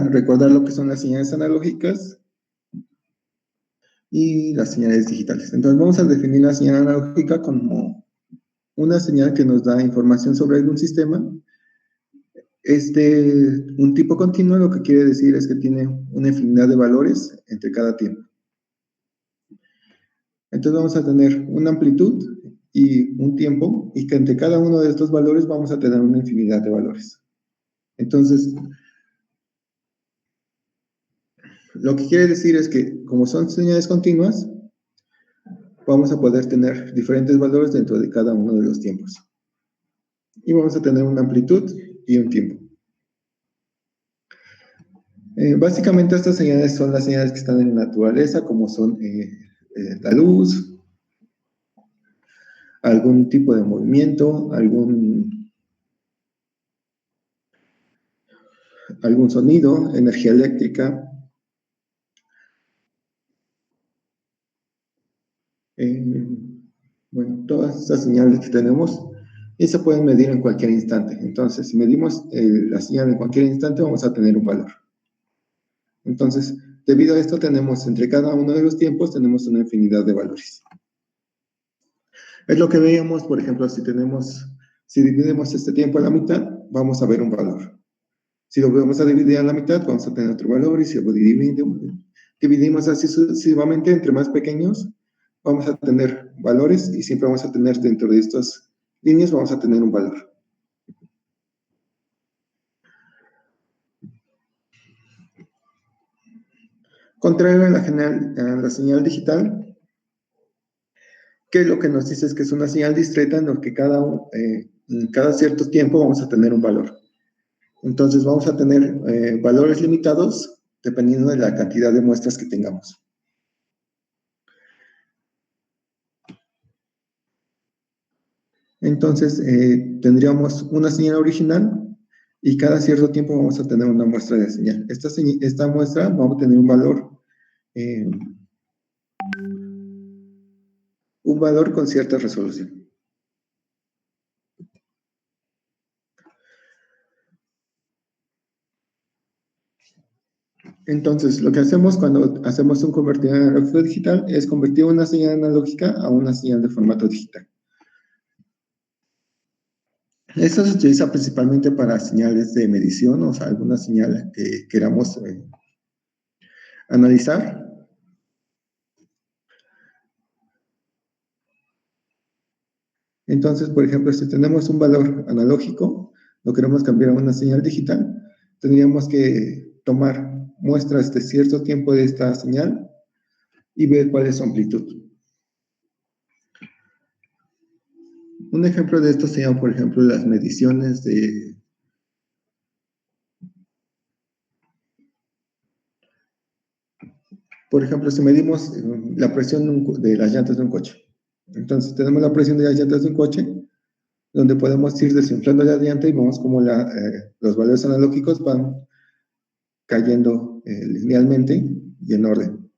a recordar lo que son las señales analógicas y las señales digitales. Entonces vamos a definir la señal analógica como una señal que nos da información sobre algún sistema. Un tipo continuo lo que quiere decir es que tiene una infinidad de valores entre cada tiempo. Entonces vamos a tener una amplitud y un tiempo, y que entre cada uno de estos valores vamos a tener una infinidad de valores. Entonces, lo que quiere decir es que como son señales continuas, vamos a poder tener diferentes valores dentro de cada uno de los tiempos. Y vamos a tener una amplitud y un tiempo. Básicamente estas señales son las señales que están en la naturaleza, como son la luz, algún tipo de movimiento, algún sonido, energía eléctrica. Bueno, todas estas señales que tenemos y se pueden medir en cualquier instante. Entonces, si medimos la señal en cualquier instante, vamos a tener un valor. Entonces, debido a esto, tenemos entre cada uno de los tiempos, tenemos una infinidad de valores. Es lo que veíamos, por ejemplo, si dividimos este tiempo a la mitad, vamos a ver un valor. Si lo vamos a dividir a la mitad, vamos a tener otro valor, y si lo dividimos así sucesivamente entre más pequeños, vamos a tener valores, y siempre vamos a tener dentro de estas líneas, vamos a tener un valor. Contrario a la señal digital, que lo que nos dice es que es una señal discreta en la que cada cierto tiempo vamos a tener un valor. Entonces vamos a tener valores limitados dependiendo de la cantidad de muestras que tengamos. Entonces tendríamos una señal original y cada cierto tiempo vamos a tener una muestra de señal. Esta muestra vamos a tener un valor con cierta resolución. Entonces, lo que hacemos cuando hacemos un convertidor analógico digital es convertir una señal analógica a una señal de formato digital. Esto se utiliza principalmente para señales de medición, o sea, alguna señal que queramos analizar. Entonces, por ejemplo, si tenemos un valor analógico, lo queremos cambiar a una señal digital, tendríamos que tomar muestras de cierto tiempo de esta señal y ver cuál es su amplitud. Un ejemplo de esto sería, por ejemplo, las mediciones de... Por ejemplo, si medimos la presión de las llantas de un coche. Entonces, tenemos la presión de las llantas de un coche, donde podemos ir desinflando la llanta y vemos cómo los valores analógicos van cayendo linealmente y en orden.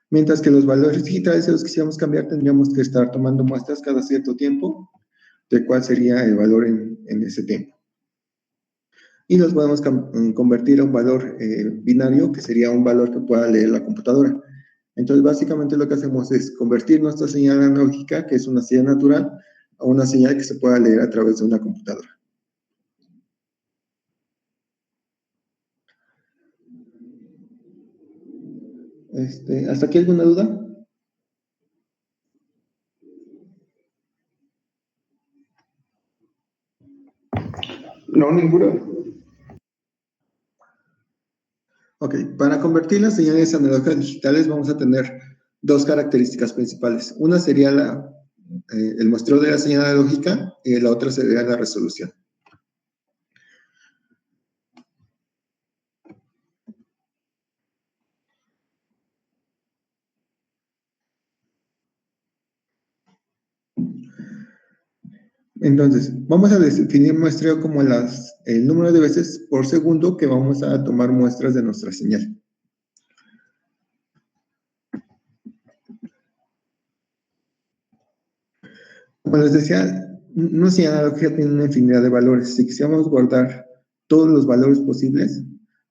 Mientras que los valores digitales, si los quisiéramos cambiar, tendríamos que estar tomando muestras cada cierto tiempo de cuál sería el valor en ese tiempo. Y los podemos convertir a un valor binario, que sería un valor que pueda leer la computadora. Entonces, básicamente lo que hacemos es convertir nuestra señal analógica, que es una señal natural, a una señal que se pueda leer a través de una computadora. ¿Hasta aquí alguna duda? No, ninguna. Ok, para convertir las señales analógicas digitales vamos a tener dos características principales. Una sería el muestreo de la señal analógica y la otra sería la resolución. Entonces, vamos a definir muestreo como el número de veces por segundo que vamos a tomar muestras de nuestra señal. Como les decía, una señal analógica tiene una infinidad de valores. Si quisiéramos guardar todos los valores posibles,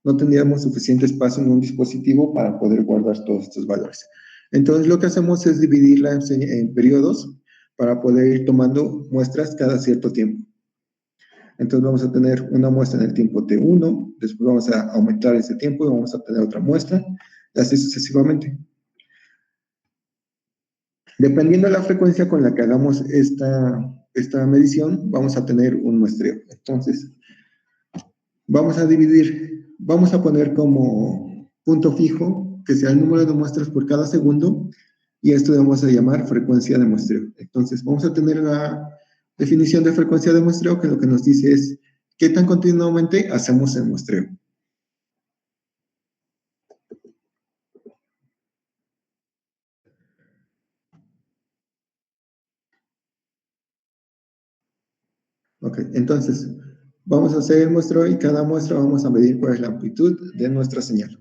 no tendríamos suficiente espacio en un dispositivo para poder guardar todos estos valores. Entonces, lo que hacemos es dividirla en periodos para poder ir tomando muestras cada cierto tiempo. Entonces, vamos a tener una muestra en el tiempo T1, después vamos a aumentar ese tiempo y vamos a tener otra muestra, y así sucesivamente. Dependiendo de la frecuencia con la que hagamos esta medición, vamos a tener un muestreo. Entonces, vamos a dividir, vamos a poner como punto fijo que sea el número de muestras por cada segundo, y esto lo vamos a llamar frecuencia de muestreo. Entonces, vamos a tener la definición de frecuencia de muestreo, que lo que nos dice es qué tan continuamente hacemos el muestreo. Ok, entonces, vamos a hacer el muestreo y cada muestra vamos a medir cuál es la amplitud de nuestra señal.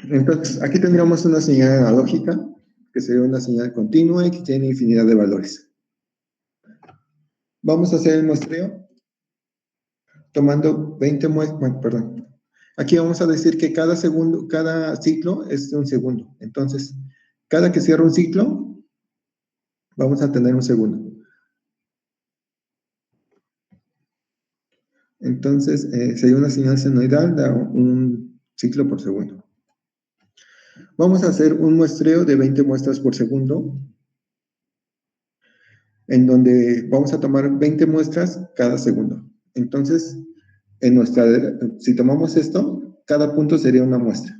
Entonces, aquí tendríamos una señal analógica, que sería una señal continua y que tiene infinidad de valores. Vamos a hacer el muestreo tomando 20 muestras, perdón. Aquí vamos a decir que cada segundo, cada ciclo es un segundo. Entonces, cada que cierra un ciclo, vamos a tener un segundo. Entonces, sería una señal senoidal de un ciclo por segundo. Vamos a hacer un muestreo de 20 muestras por segundo, en donde vamos a tomar 20 muestras cada segundo. Entonces, si tomamos esto, cada punto sería una muestra.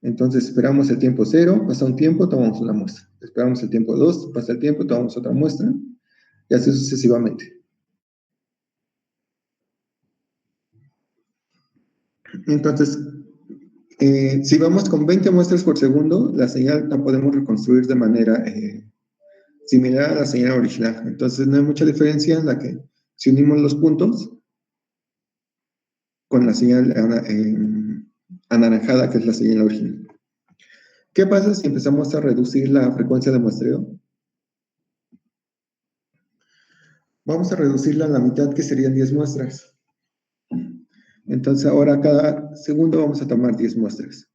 Entonces, esperamos el tiempo 0, pasa un tiempo, tomamos una muestra. Esperamos el tiempo 2, pasa el tiempo, tomamos otra muestra, y así sucesivamente. Entonces, si vamos con 20 muestras por segundo, la señal la podemos reconstruir de manera similar a la señal original. Entonces, no hay mucha diferencia en la que si unimos los puntos con la señal anaranjada, que es la señal original. ¿Qué pasa si empezamos a reducir la frecuencia de muestreo? Vamos a reducirla a la mitad, que serían 10 muestras. Entonces, ahora cada segundo vamos a tomar 10 muestras.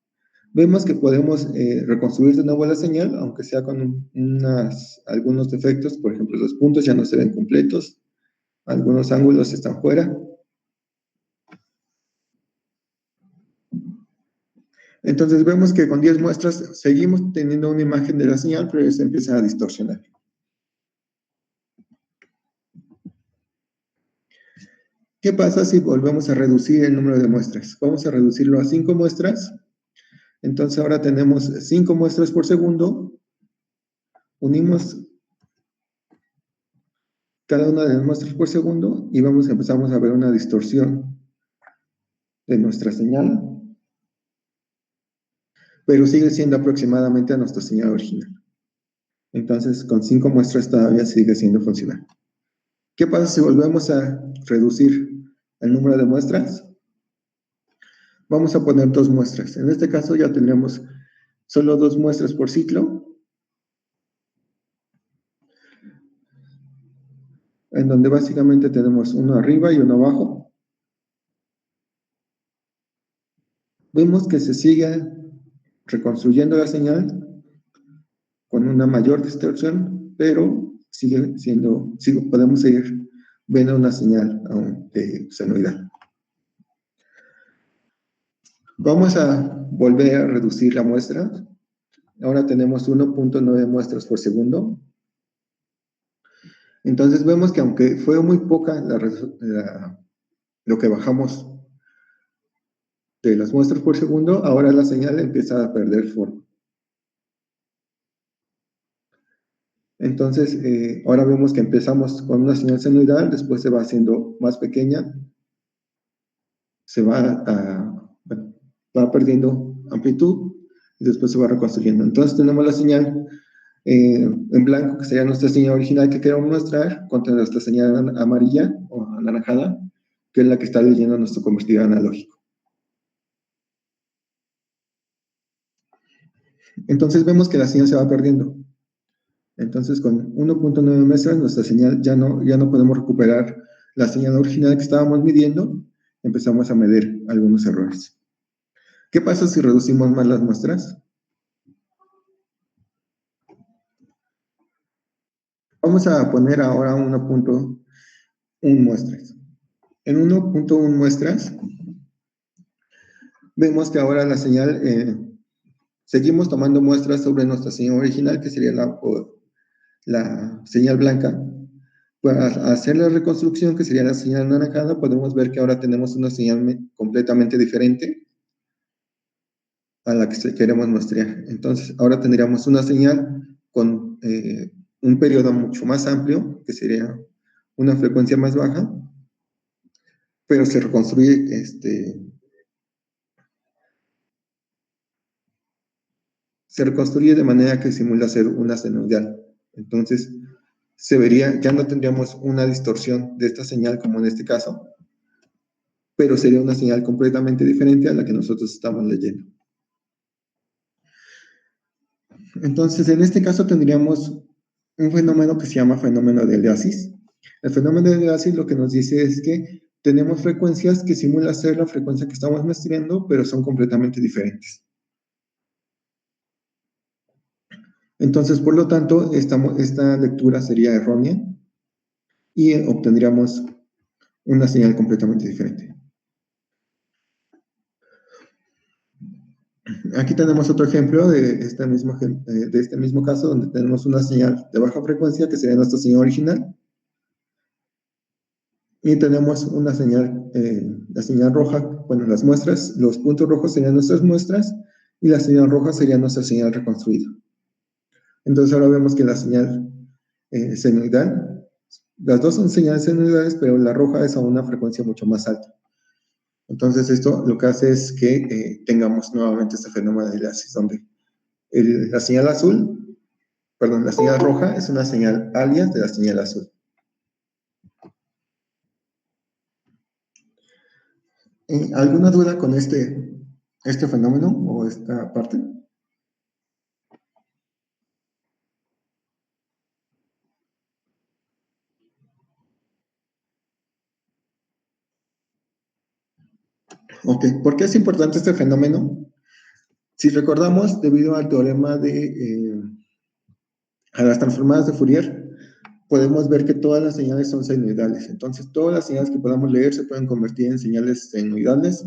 Vemos que podemos reconstruir de nuevo la señal, aunque sea con algunos defectos. Por ejemplo, los puntos ya no se ven completos, algunos ángulos están fuera. Entonces vemos que con 10 muestras seguimos teniendo una imagen de la señal, pero se empieza a distorsionar. ¿Qué pasa si volvemos a reducir el número de muestras? Vamos a reducirlo a 5 muestras. Entonces ahora tenemos 5 muestras por segundo. Unimos cada una de las muestras por segundo y empezamos a ver una distorsión de nuestra señal, pero sigue siendo aproximadamente a nuestra señal original. Entonces, con 5 muestras todavía sigue siendo funcional. ¿Qué pasa si volvemos a reducir el número de muestras? Vamos a poner 2 muestras. En este caso ya tendremos solo 2 muestras por ciclo, en donde básicamente tenemos uno arriba y uno abajo. Vemos que se sigue reconstruyendo la señal con una mayor distorsión, pero podemos seguir viendo una señal aún de senoidal. Vamos a volver a reducir la muestra. Ahora tenemos 1.9 muestras por segundo. Entonces vemos que aunque fue muy poca lo que bajamos de las muestras por segundo, ahora la señal empieza a perder forma. Entonces, ahora vemos que empezamos con una señal senoidal, después se va haciendo más pequeña, va perdiendo amplitud y después se va reconstruyendo. Entonces tenemos la señal en blanco, que sería nuestra señal original que queremos mostrar, contra nuestra señal amarilla o anaranjada, que es la que está leyendo nuestro convertidor analógico. Entonces vemos que la señal se va perdiendo. Entonces con 1.9 muestras nuestra señal ya no podemos recuperar la señal original que estábamos midiendo, empezamos a medir algunos errores. ¿Qué pasa si reducimos más las muestras? Vamos a poner ahora 1.1 muestras. En 1.1 muestras, vemos que ahora la señal, seguimos tomando muestras sobre nuestra señal original, que sería la señal blanca. Para hacer la reconstrucción, que sería la señal anaranjada, podemos ver que ahora tenemos una señal completamente diferente a la que queremos muestrear. Entonces, ahora tendríamos una señal con un periodo mucho más amplio, que sería una frecuencia más baja, pero se reconstruye de manera que simula ser una senoidal. Entonces, se vería, ya no tendríamos una distorsión de esta señal como en este caso, pero sería una señal completamente diferente a la que nosotros estamos leyendo. Entonces, en este caso tendríamos un fenómeno que se llama fenómeno de aliasis. El fenómeno de aliasis lo que nos dice es que tenemos frecuencias que simulan ser la frecuencia que estamos muestreando, pero son completamente diferentes. Entonces, por lo tanto, esta lectura sería errónea y obtendríamos una señal completamente diferente. Aquí tenemos otro ejemplo de este mismo caso, donde tenemos una señal de baja frecuencia, que sería nuestra señal original, y tenemos una señal, la señal roja, bueno, las muestras, los puntos rojos serían nuestras muestras, y la señal roja sería nuestra señal reconstruida. Entonces ahora vemos que la señal senoidal, las dos son señales senoidales, pero la roja es a una frecuencia mucho más alta. Entonces esto lo que hace es que tengamos nuevamente este fenómeno de aliasis, donde la señal la señal roja es una señal alias de la señal azul. ¿Alguna duda con este fenómeno o esta parte? Ok, ¿por qué es importante este fenómeno? Si recordamos, debido al teorema a las transformadas de Fourier, podemos ver que todas las señales son senoidales. Entonces, todas las señales que podamos leer se pueden convertir en señales senoidales,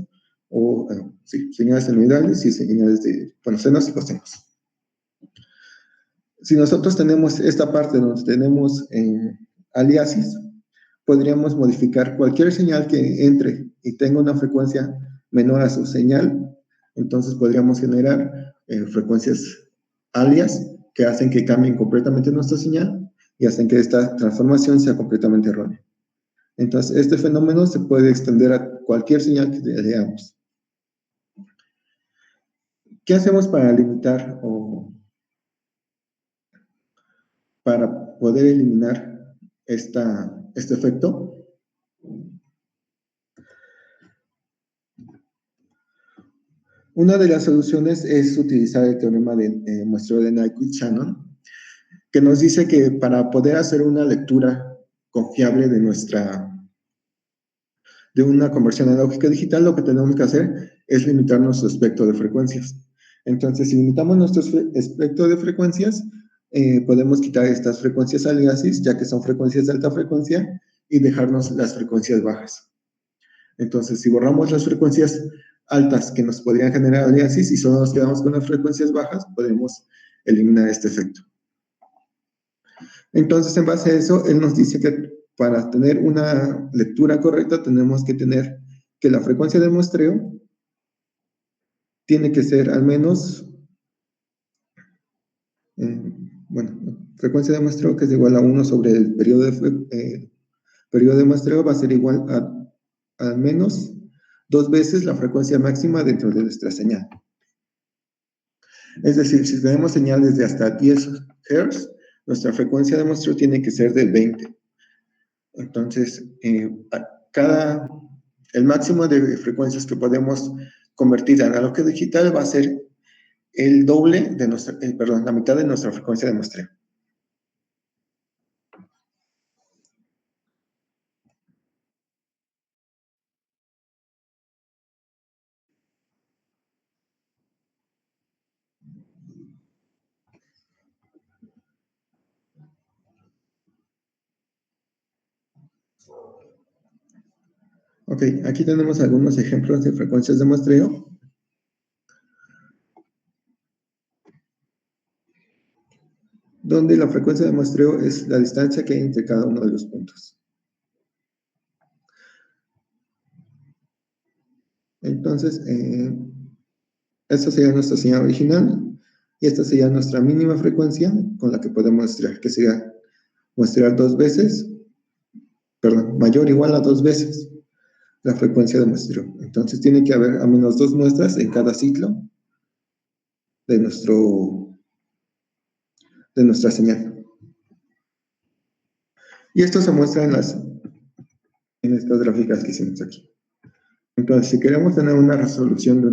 o sí, señales senoidales y señales de, bueno, senos y cosenos. Si nosotros tenemos esta parte donde tenemos aliasis, podríamos modificar cualquier señal que entre y tenga una frecuencia menor a su señal. Entonces podríamos generar frecuencias alias que hacen que cambien completamente nuestra señal y hacen que esta transformación sea completamente errónea. Entonces este fenómeno se puede extender a cualquier señal que leamos. ¿Qué hacemos para limitar o para poder eliminar este efecto? Una de las soluciones es utilizar el teorema de muestreo de Nyquist-Shannon, que nos dice que para poder hacer una lectura confiable de una conversión analógica digital, lo que tenemos que hacer es limitar nuestro espectro de frecuencias. Entonces, si limitamos nuestro espectro de frecuencias, podemos quitar estas frecuencias aliasis, ya que son frecuencias de alta frecuencia, y dejarnos las frecuencias bajas. Entonces, si borramos las frecuencias altas que nos podrían generar aliasis y solo nos quedamos con las frecuencias bajas, podemos eliminar este efecto. Entonces, en base a eso, él nos dice que para tener una lectura correcta tenemos que tener que la frecuencia de muestreo tiene que ser al menos, frecuencia de muestreo que es igual a 1 sobre el periodo de muestreo va a ser igual a al menos 2 veces la frecuencia máxima dentro de nuestra señal. Es decir, si tenemos señales de hasta 10 Hz, nuestra frecuencia de muestreo tiene que ser del 20. Entonces, el máximo de frecuencias que podemos convertir a analógico digital va a ser el doble de la mitad de nuestra frecuencia de muestreo. Ok, aquí tenemos algunos ejemplos de frecuencias de muestreo. Donde la frecuencia de muestreo es la distancia que hay entre cada uno de los puntos. Entonces, esta sería nuestra señal original y esta sería nuestra mínima frecuencia con la que podemos muestrear, que sería muestrear 2 veces, perdón, mayor o igual a 2 veces la frecuencia de muestreo. Entonces, tiene que haber al menos 2 muestras en cada ciclo de nuestra señal. Y esto se muestra en estas gráficas que hicimos aquí. Entonces, si queremos tener una resolución de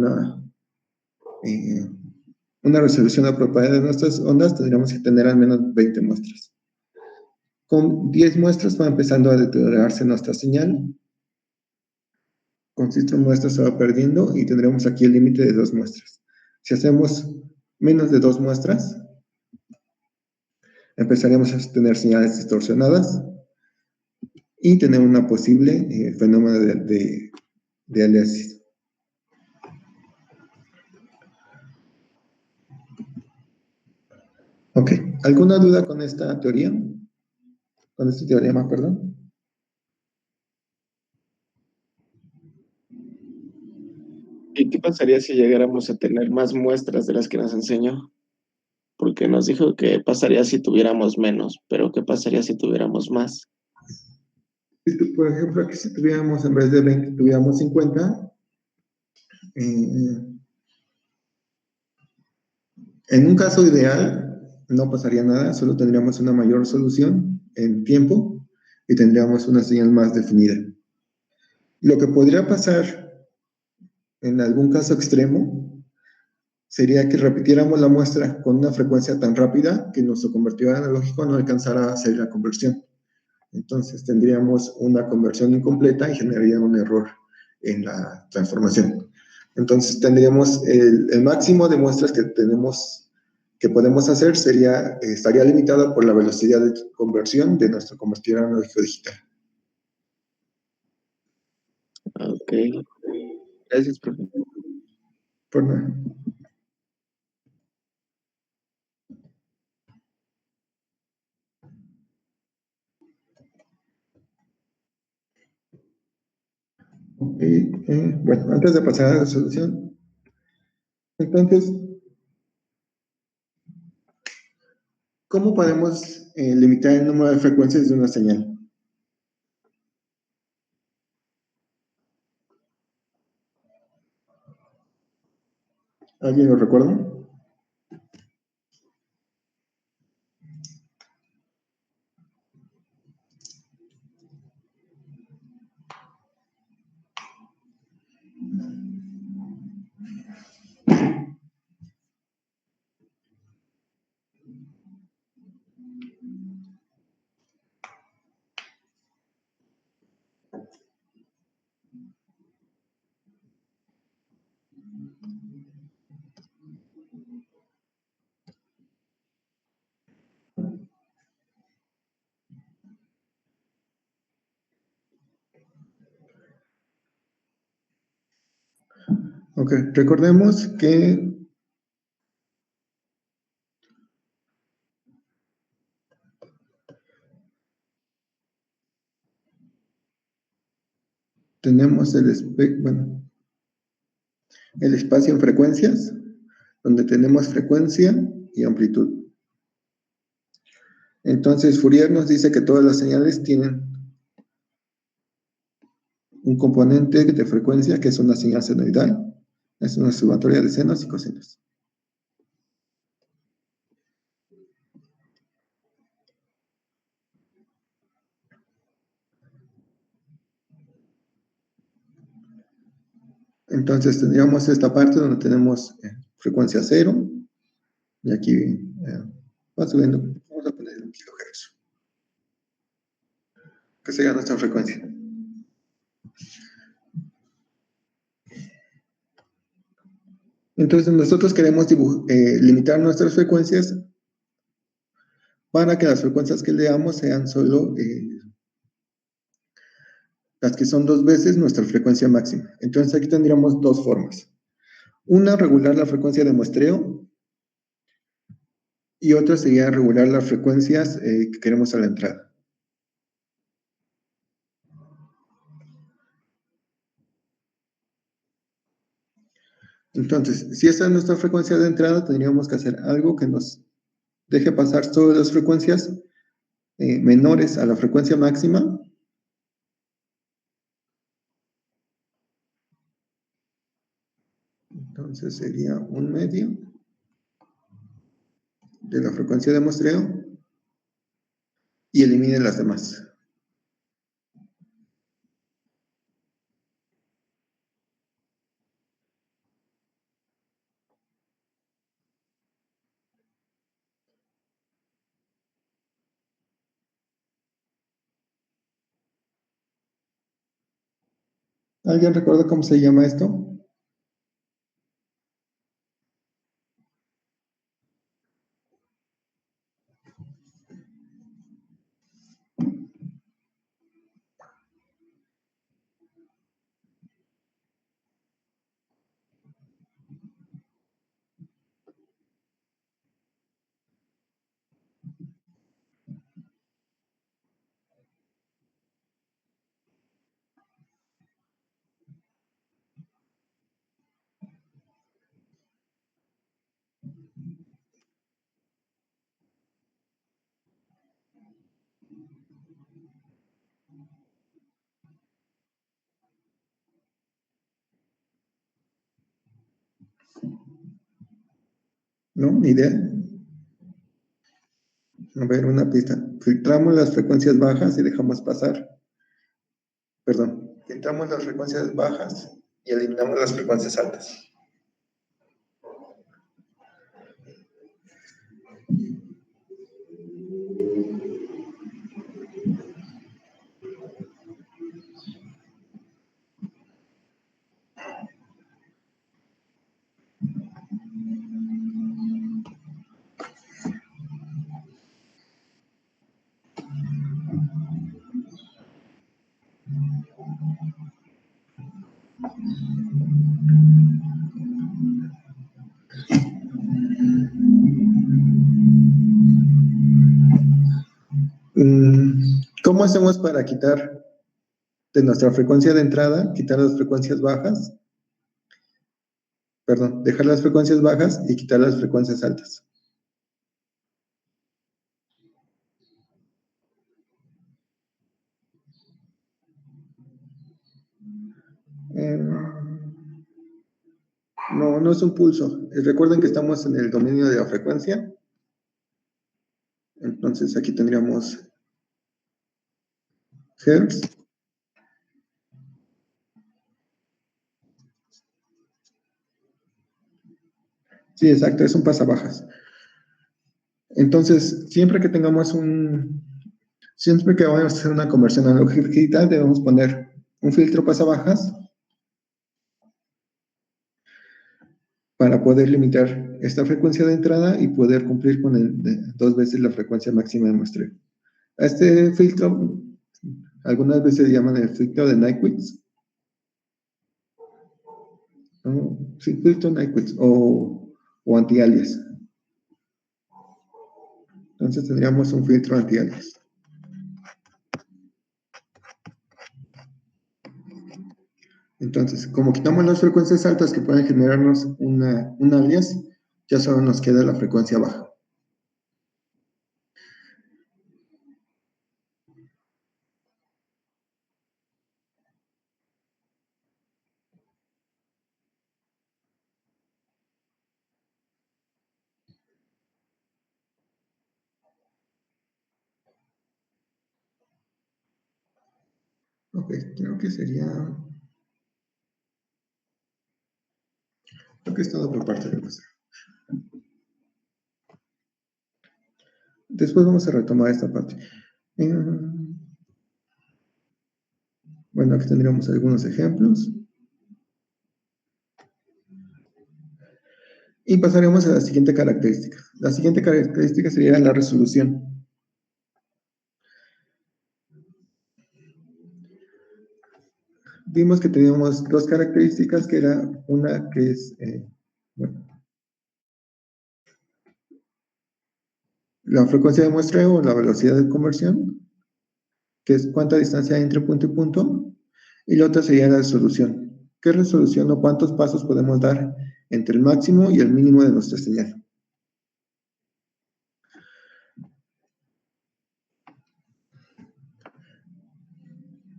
una resolución apropiada de nuestras ondas, tendríamos que tener al menos 20 muestras. Con 10 muestras va empezando a deteriorarse nuestra señal. Con 5 muestras se va perdiendo y tendremos aquí el límite de 2 muestras. Si hacemos menos de 2 muestras, empezaríamos a tener señales distorsionadas y tener una posible fenómeno de aliasis. Ok, ¿alguna duda con esta teoría? Con este teorema, perdón. ¿Y qué pasaría si llegáramos a tener más muestras de las que nos enseñó? Porque nos dijo que pasaría si tuviéramos menos, pero ¿qué pasaría si tuviéramos más? Por ejemplo, aquí si tuviéramos, en vez de 20, tuviéramos 50, en un caso ideal, no pasaría nada, solo tendríamos una mayor resolución en tiempo y tendríamos una señal más definida. Lo que podría pasar en algún caso extremo sería que repitiéramos la muestra con una frecuencia tan rápida que nuestro convertidor analógico no alcanzara a hacer la conversión. Entonces tendríamos una conversión incompleta y generaría un error en la transformación. Entonces tendríamos el máximo de muestras que podemos hacer estaría limitado por la velocidad de conversión de nuestro convertidor analógico digital. Ok. Gracias, profe. Por nada. Bueno, antes de pasar a la resolución, entonces, ¿cómo podemos limitar el número de frecuencias de una señal? ¿Alguien lo recuerda? Ok, recordemos que tenemos el espacio en frecuencias, donde tenemos frecuencia y amplitud. Entonces, Fourier nos dice que todas las señales tienen un componente de frecuencia que es una señal senoidal, es una sumatoria de senos y cosenos. Entonces, tendríamos esta parte donde tenemos frecuencia 0, y aquí va subiendo, vamos a poner 1 kHz, que sería nuestra frecuencia. Entonces, nosotros queremos limitar nuestras frecuencias para que las frecuencias que leamos sean solo las que son 2 veces nuestra frecuencia máxima. Entonces aquí tendríamos 2 formas. Una, regular la frecuencia de muestreo, y otra sería regular las frecuencias que queremos a la entrada. Entonces, si esta es nuestra frecuencia de entrada, tendríamos que hacer algo que nos deje pasar todas las frecuencias menores a la frecuencia máxima. Entonces sería 1/2 de la frecuencia de muestreo y elimine las demás. ¿Alguien recuerda cómo se llama esto? ¿No? ¿Ni idea? A ver, una pista. Filtramos las frecuencias bajas y dejamos pasar. Perdón. Filtramos las frecuencias bajas y eliminamos las frecuencias altas. ¿Cómo hacemos para quitar de nuestra frecuencia de entrada, quitar las frecuencias bajas? Perdón, dejar las frecuencias bajas y quitar las frecuencias altas. No, no es un pulso. Recuerden que estamos en el dominio de la frecuencia. Entonces aquí tendríamos hertz. Sí, exacto, es un pasabajas. Entonces, siempre que vamos a hacer una conversión analógica digital, debemos poner un filtro pasabajas para poder limitar esta frecuencia de entrada y poder cumplir con 2 veces la frecuencia máxima de muestreo. A este filtro, algunas veces se llaman el filtro de Nyquist. Sí, filtro Nyquist o anti-alias. Entonces tendríamos un filtro anti-alias. Entonces, como quitamos las frecuencias altas que pueden generarnos un alias, ya solo nos queda la frecuencia baja. Ok, creo que es todo por parte de nuestra. Después vamos a retomar esta parte. Bueno, aquí tendríamos algunos ejemplos. Y pasaremos a la siguiente característica. La siguiente característica sería la resolución. vimos que teníamos dos características, que era una que es, bueno, la frecuencia de muestreo o la velocidad de conversión, que es cuánta distancia hay entre punto y punto, y la otra sería la resolución. ¿Qué resolución o cuántos pasos podemos dar entre el máximo y el mínimo de nuestra señal?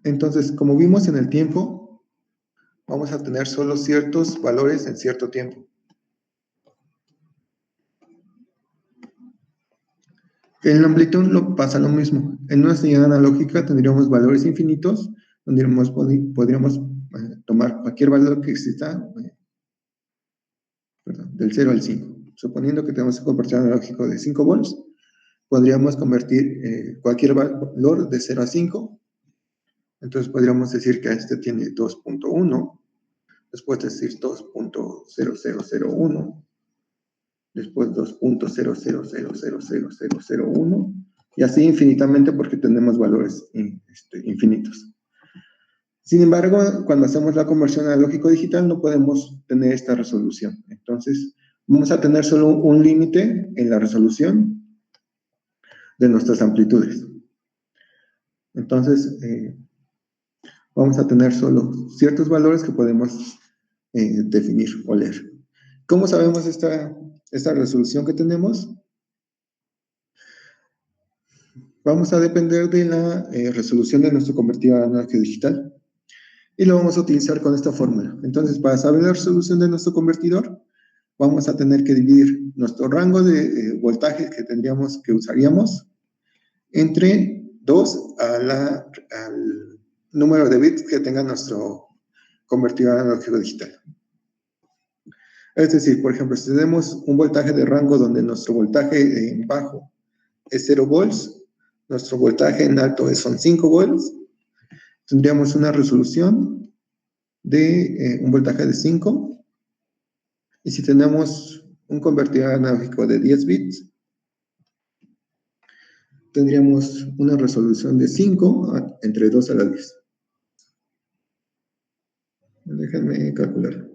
Entonces, como vimos en el tiempo, vamos a tener solo ciertos valores en cierto tiempo. En la amplitud pasa lo mismo. En una señal analógica tendríamos valores infinitos, donde podríamos tomar cualquier valor que exista, del 0 al 5. Suponiendo que tenemos un convertidor analógico de 5 volts, podríamos convertir cualquier valor de 0 a 5. Entonces podríamos decir que este tiene 2.1, después decir 2.00001, después 2.0000001, y así infinitamente porque tenemos valores infinitos. Sin embargo, cuando hacemos la conversión analógico-digital no podemos tener esta resolución. Entonces, vamos a tener solo un límite en la resolución de nuestras amplitudes. Entonces, vamos a tener solo ciertos valores que podemos definir o leer. ¿Cómo sabemos esta resolución que tenemos? Vamos a depender de la resolución de nuestro convertidor analógico-digital. Y lo vamos a utilizar con esta fórmula. Entonces, para saber la resolución de nuestro convertidor, vamos a tener que dividir nuestro rango de voltaje que usaríamos entre 2 al número de bits que tenga nuestro convertidor analógico digital. Es decir, por ejemplo, si tenemos un voltaje de rango donde nuestro voltaje en bajo es 0 volts, nuestro voltaje en alto son 5 volts, tendríamos una resolución de un voltaje de 5, y si tenemos un convertidor analógico de 10 bits, tendríamos una resolución de 5 entre 2 a la 10. Déjenme calcular.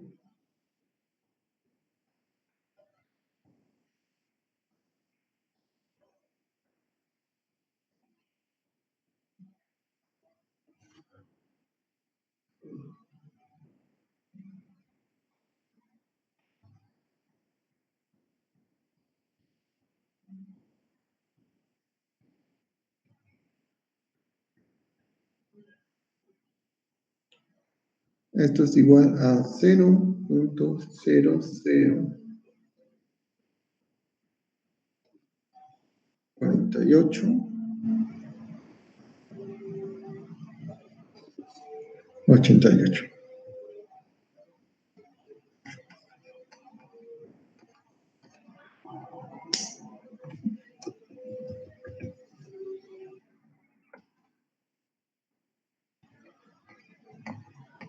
Esto es igual a 0.004888.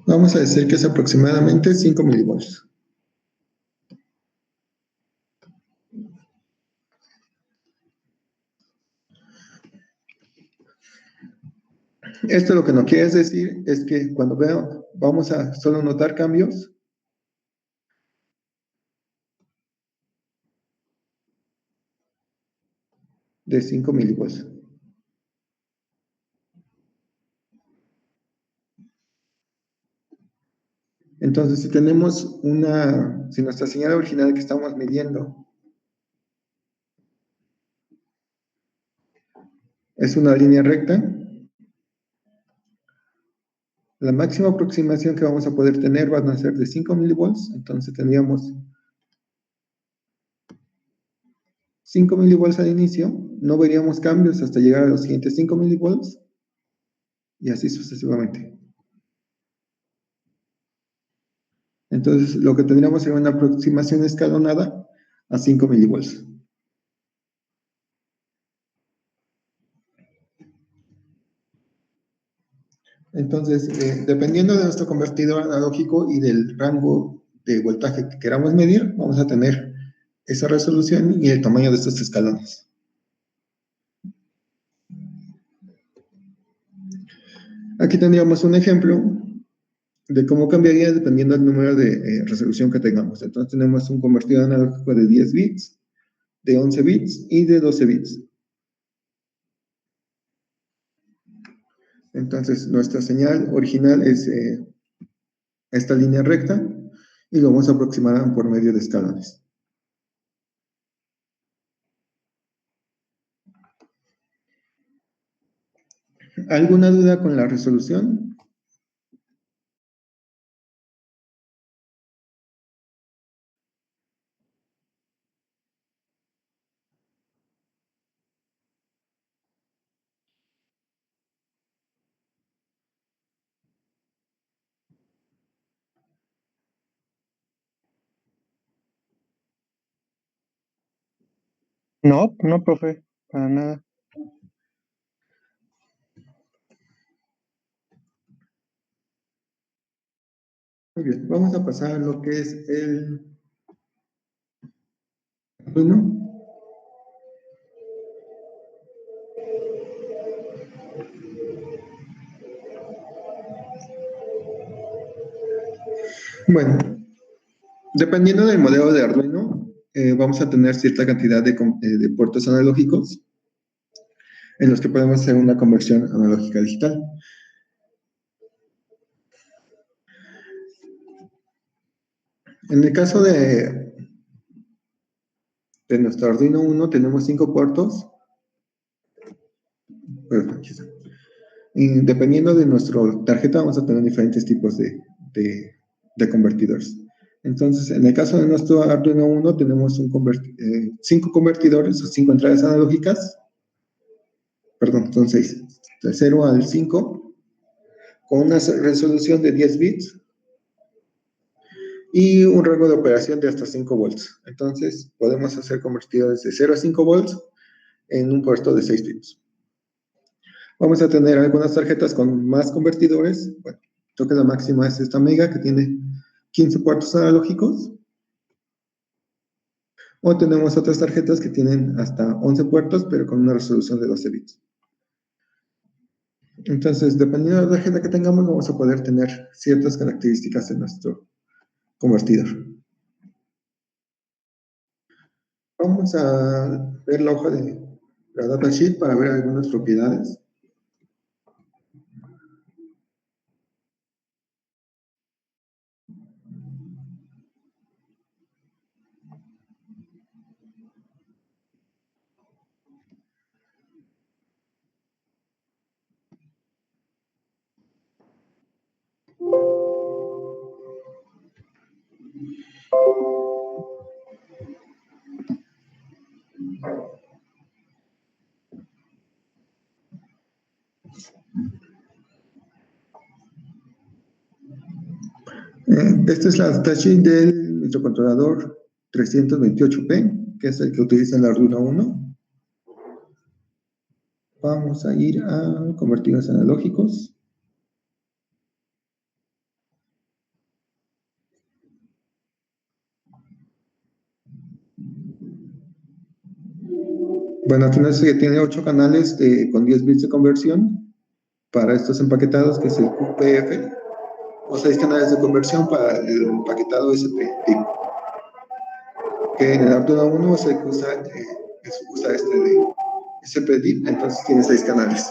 Vamos a decir que es aproximadamente 5 milivolts. Esto lo que nos quiere decir es que cuando vamos a solo notar cambios de 5 milivolts. Entonces, si nuestra señal original que estamos midiendo es una línea recta, la máxima aproximación que vamos a poder tener va a ser de 5 milivolts, entonces tendríamos 5 milivolts al inicio, no veríamos cambios hasta llegar a los siguientes 5 milivolts, y así sucesivamente. Entonces, lo que tendríamos sería una aproximación escalonada a 5 milivolts. Entonces, dependiendo de nuestro convertidor analógico y del rango de voltaje que queramos medir, vamos a tener esa resolución y el tamaño de estos escalones. Aquí tendríamos un ejemplo de cómo cambiaría dependiendo del número de resolución que tengamos. Entonces tenemos un convertidor analógico de 10 bits, de 11 bits y de 12 bits. Entonces nuestra señal original es esta línea recta y lo vamos a aproximar por medio de escalones. ¿Alguna duda con la resolución? No, no, profe, para nada. Muy bien, vamos a pasar a lo que es el Arduino. Bueno, dependiendo del modelo de Arduino, vamos a tener cierta cantidad de puertos analógicos en los que podemos hacer una conversión analógica a digital. En el caso de nuestro Arduino Uno tenemos 5 puertos. Aquí está. Y dependiendo de nuestra tarjeta vamos a tener diferentes tipos de convertidores. Entonces, en el caso de nuestro Arduino Uno tenemos 5 convertidores o 5 entradas analógicas. Perdón, son 6. De 0 al 5, con una resolución de 10 bits y un rango de operación de hasta 5 volts. Entonces, podemos hacer convertidores de 0 a 5 volts en un puerto de 6 bits. Vamos a tener algunas tarjetas con más convertidores. Bueno, creo que la máxima es esta Mega, que tiene 15 puertos analógicos. O tenemos otras tarjetas que tienen hasta 11 puertos, pero con una resolución de 12 bits. Entonces, dependiendo de la tarjeta que tengamos, vamos a poder tener ciertas características en nuestro convertidor. Vamos a ver la hoja de la datasheet para ver algunas propiedades. Esta es la datasheet del microcontrolador 328P, que es el que utiliza el Arduino Uno. Vamos a ir a convertidores analógicos. Bueno, aquí nos dice que tiene 8 canales con 10 bits de conversión para estos empaquetados, que es el QPF, o 6 canales de conversión para el empaquetado SP. Que en el Arduino Uno es el que usa este de SP-DIP, entonces tiene 6 canales.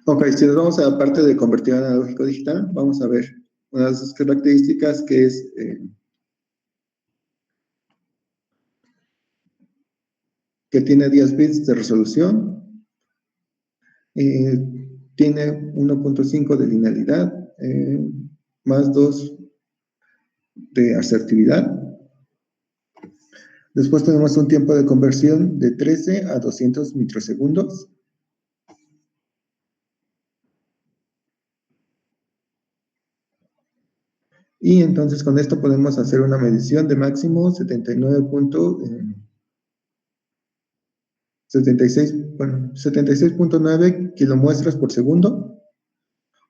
Ok, si nos vamos a la parte de convertidor analógico digital, vamos a ver una de sus características que es que tiene 10 bits de resolución, tiene 1.5 de linealidad, más 2 de asertividad. Después tenemos un tiempo de conversión de 13 a 200 microsegundos. Y entonces con esto podemos hacer una medición de máximo 76.9 kilomuestras por segundo.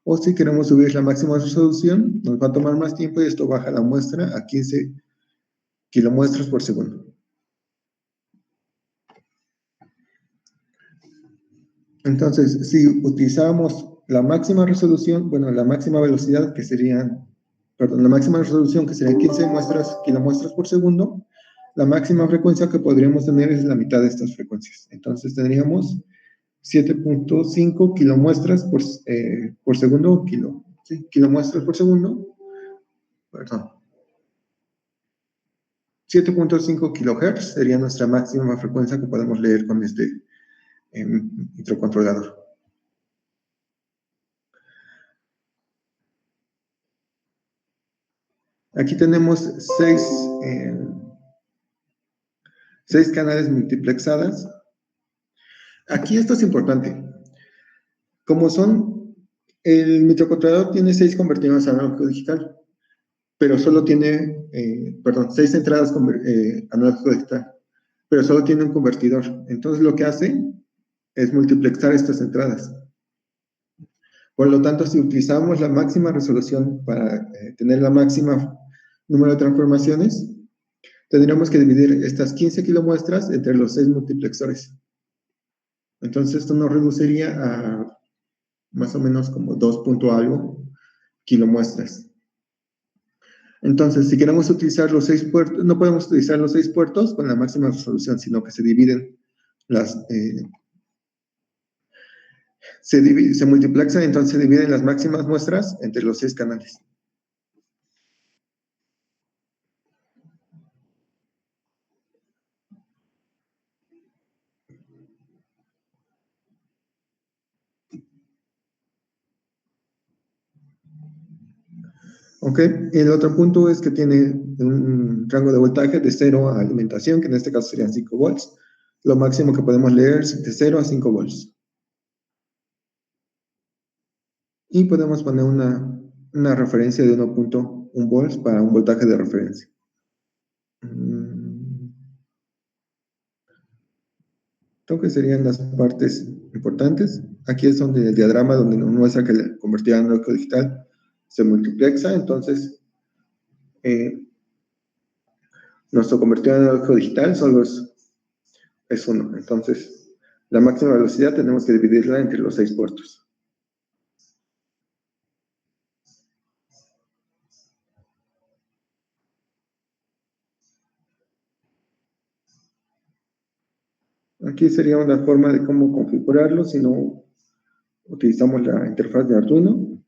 O si queremos subir la máxima resolución, nos va a tomar más tiempo y esto baja la muestra a 15 kilomuestras por segundo. Entonces, si utilizamos la máxima resolución, bueno, la máxima velocidad que serían, perdón, la máxima resolución que serían 15 kilomuestras por segundo, la máxima frecuencia que podríamos tener es la mitad de estas frecuencias. Entonces tendríamos 7.5 kilomuestras por segundo, kilomuestras por segundo, perdón. 7.5 kilohertz sería nuestra máxima frecuencia que podemos leer con este microcontrolador. Aquí tenemos 6 canales multiplexadas. Aquí esto es importante. Como el microcontrolador tiene 6 convertidores analógico digital, pero solo tiene, 6 entradas analógico digital, pero solo tiene un convertidor. Entonces lo que hace es multiplexar estas entradas. Por lo tanto, si utilizamos la máxima resolución para tener la máxima número de transformaciones, tendríamos que dividir estas 15 kilomuestras entre los 6 multiplexores. Entonces esto nos reduciría a más o menos como 2 punto algo kilomuestras. Entonces, si queremos utilizar los 6 puertos, no podemos utilizar los 6 puertos con la máxima resolución, sino que se dividen se multiplexan, entonces se dividen las máximas muestras entre los 6 canales. Ok, y el otro punto es que tiene un rango de voltaje de 0 a alimentación, que en este caso serían 5 volts. Lo máximo que podemos leer es de 0 a 5 volts. Y podemos poner una referencia de 1.1 volts para un voltaje de referencia. Creo que serían las partes importantes. Aquí es donde el diagrama donde nos muestra que el convertidor analógico digital se multiplexa. Entonces, nuestro convertidor analógico digital solo es 1. Entonces, la máxima velocidad tenemos que dividirla entre los 6 puertos. Aquí sería una forma de cómo configurarlo si no utilizamos la interfaz de Arduino.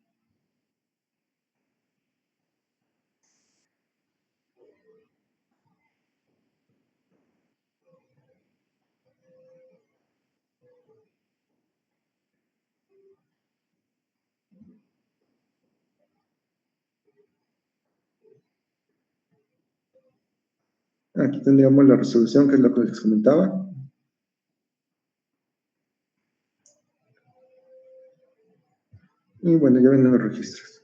Aquí tendríamos la resolución, que es lo que les comentaba. Y bueno, ya vienen los registros.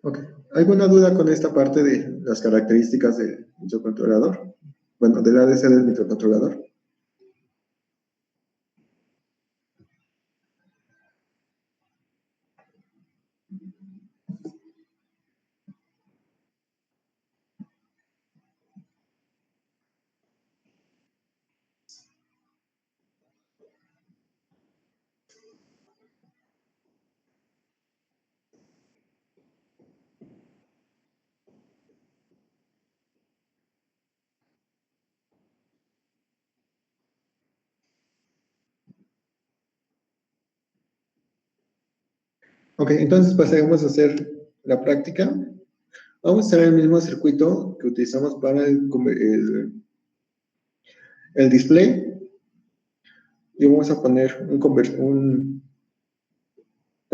Ok. ¿Alguna duda con esta parte de las características del microcontrolador? Bueno, del ADC del microcontrolador. Ok, entonces pasaremos a hacer la práctica. Vamos a usar el mismo circuito que utilizamos para el display y vamos a poner un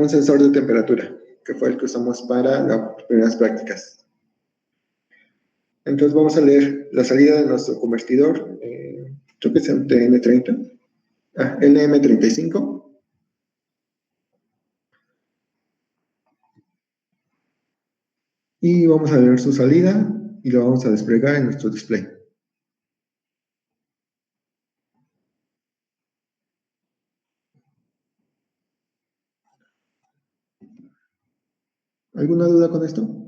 sensor de temperatura, que fue el que usamos para las primeras prácticas. Entonces vamos a leer la salida de nuestro convertidor, creo que es un TN30, LM35. Y vamos a leer su salida y lo vamos a desplegar en nuestro display. ¿Alguna duda con esto?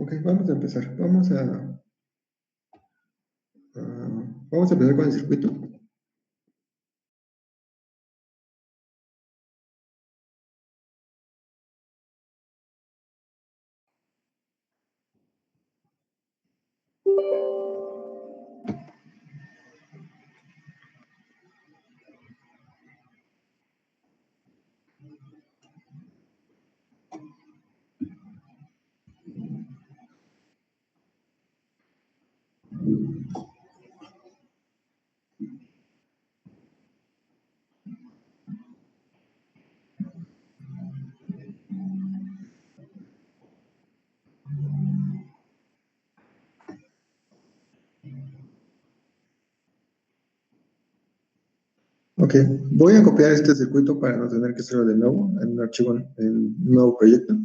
Ok, vamos a empezar. Vamos a empezar con el circuito. Ok, voy a copiar este circuito para no tener que hacerlo de nuevo en un archivo, en un nuevo proyecto.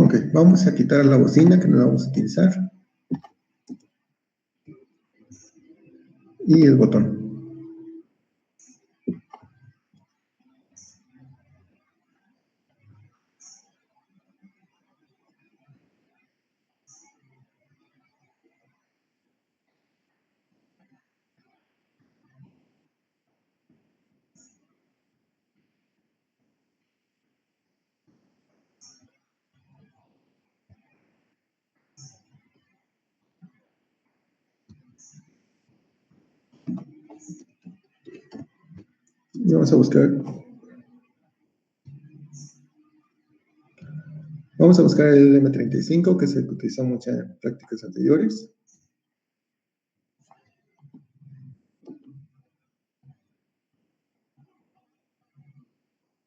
Ok, vamos a quitar la bocina que no la vamos a utilizar y el botón. Y vamos a buscar el M35, que es el que utilizamos ya en prácticas anteriores.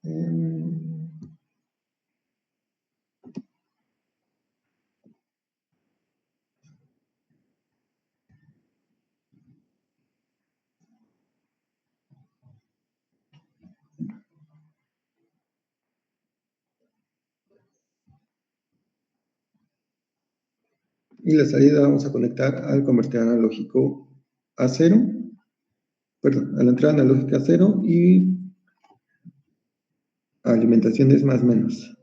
Em, Y la salida la vamos a conectar al convertidor analógico a 0, perdón, a la entrada analógica a 0 y alimentaciones más menos.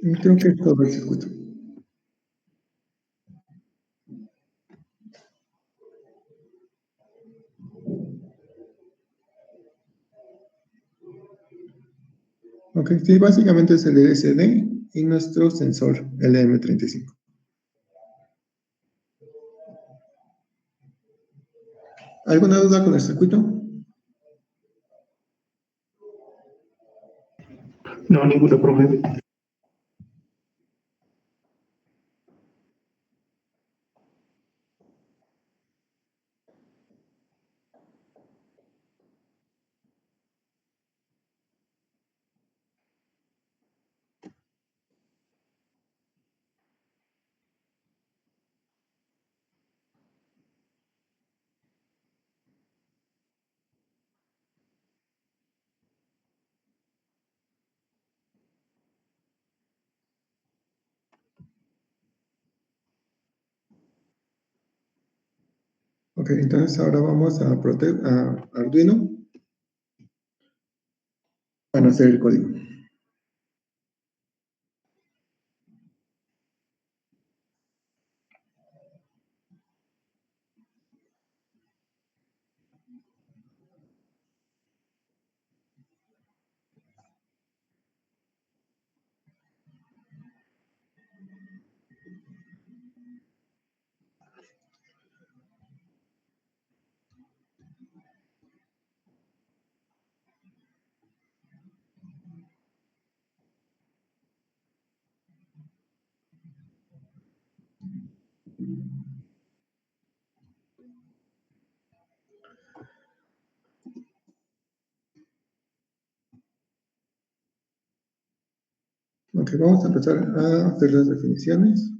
Y creo que es todo el circuito. Ok, sí, básicamente es el LCD y nuestro sensor LM35. ¿Alguna duda con el circuito? No, ninguna, profe. Ok, entonces ahora vamos a Arduino para hacer el código. Ok, vamos a empezar a hacer las definiciones.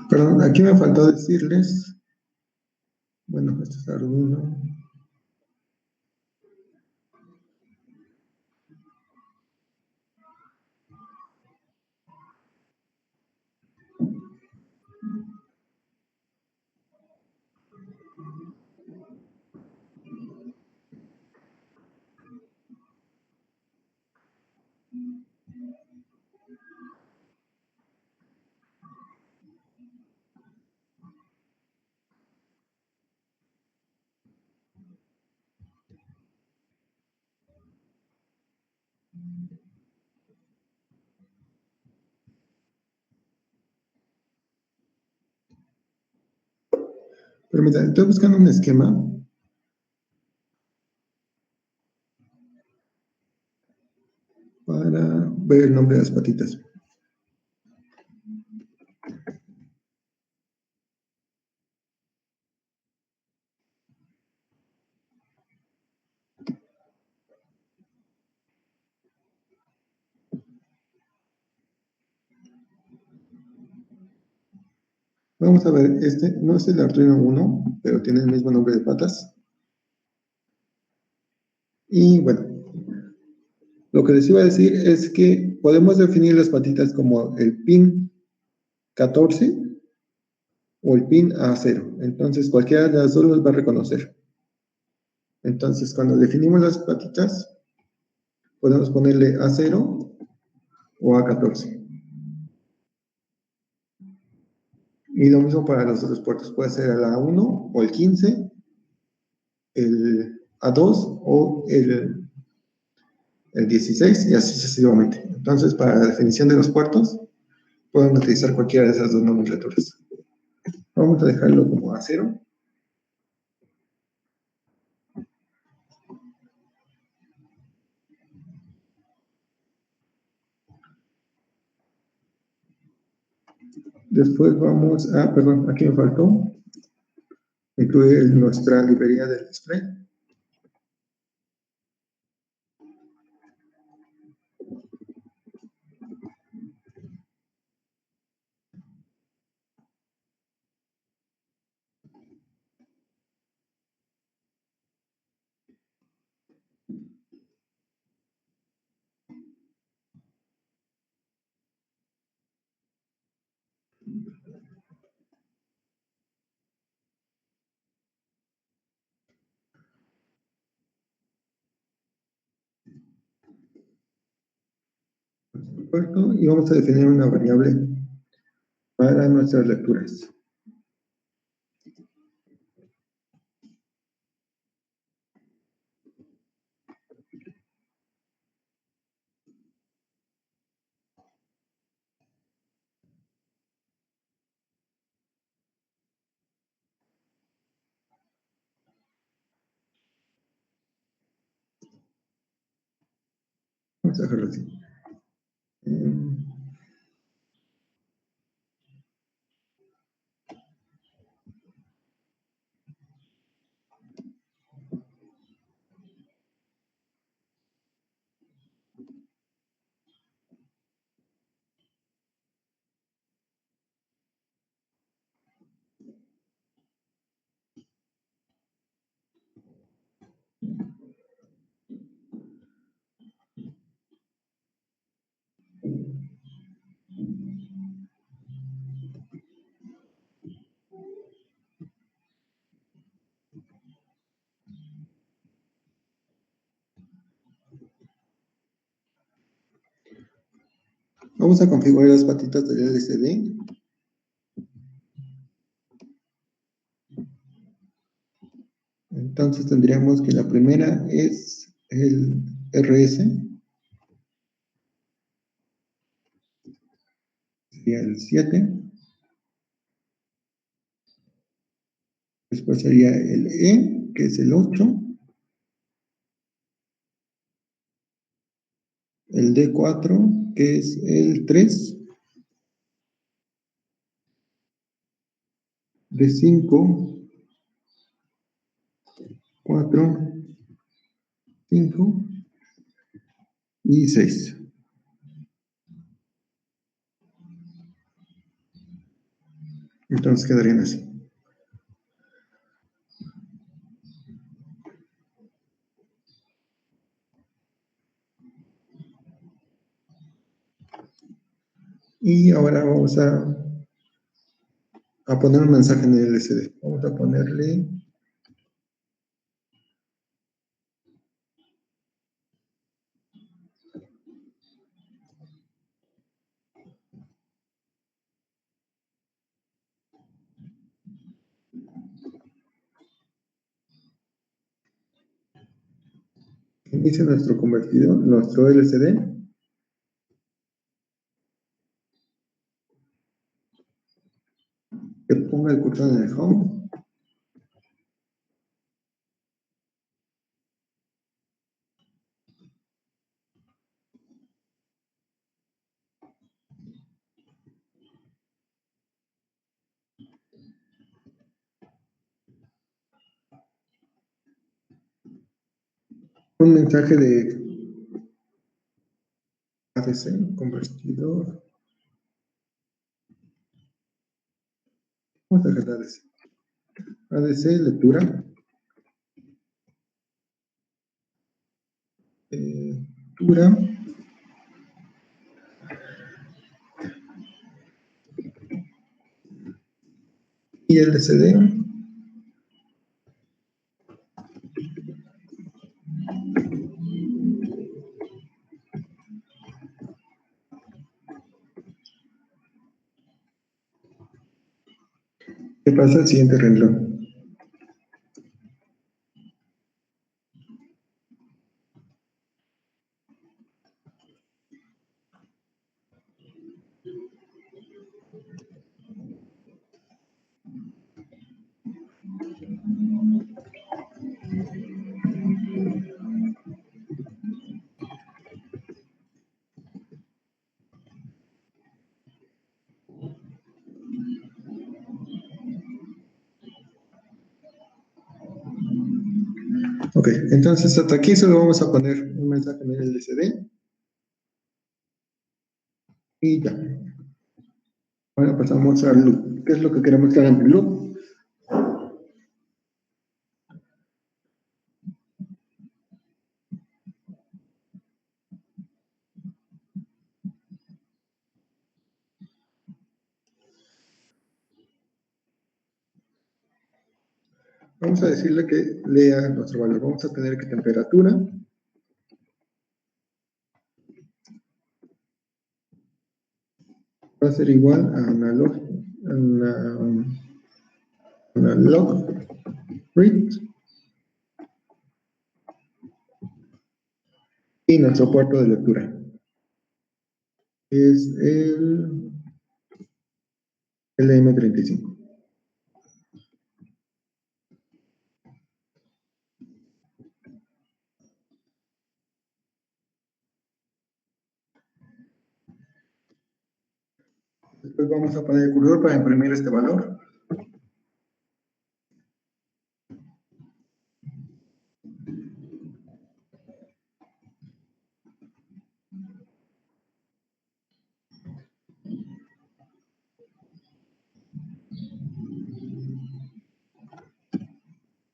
Perdón, aquí me faltó decirles, bueno, esto es Arduino. Permítanme, estoy buscando un esquema para ver el nombre de las patitas. Vamos a ver, este no es el Arduino 1, pero tiene el mismo nombre de patas. Y bueno, lo que les iba a decir es que podemos definir las patitas como el pin 14 o el pin A0. Entonces, cualquiera de las dos los va a reconocer. Entonces, cuando definimos las patitas, podemos ponerle A0 o A14. Y lo mismo para los otros puertos. Puede ser el A1 o el 15, el A2 o el 16 y así sucesivamente. Entonces, para la definición de los puertos, podemos utilizar cualquiera de esas dos nomenclaturas. Vamos a dejarlo como A0. Después vamos a, perdón, aquí me faltó, incluir nuestra librería del display. Puerto, y vamos a definir una variable para nuestras lecturas. Vamos a dejarlo así. Vamos a configurar las patitas del LCD. Entonces tendríamos que la primera es el RS, sería el 7. Después sería el E, que es el 8. El D4, que es el 3. D5, 4, 5 y 6. Entonces quedarían así. Y ahora vamos a poner un mensaje en el LCD. Vamos a ponerle que dice nuestro convertidor, nuestro LCD. Que ponga el cursor en el home. Un mensaje de ADC, convertidor Vamos a dejar ADC. ADC, lectura. Lectura. Y el LCD. ¿Qué pasa al siguiente renglón? Ok, entonces hasta aquí solo vamos a poner un mensaje en el LCD. Y ya. Ahora pasamos al loop. ¿Qué es lo que queremos que haga en el loop? Vamos a decirle que lea nuestro valor. Vamos a tener que temperatura va a ser igual a analog read y nuestro puerto de lectura. Es el LM35. Después vamos a poner el cursor para imprimir este valor.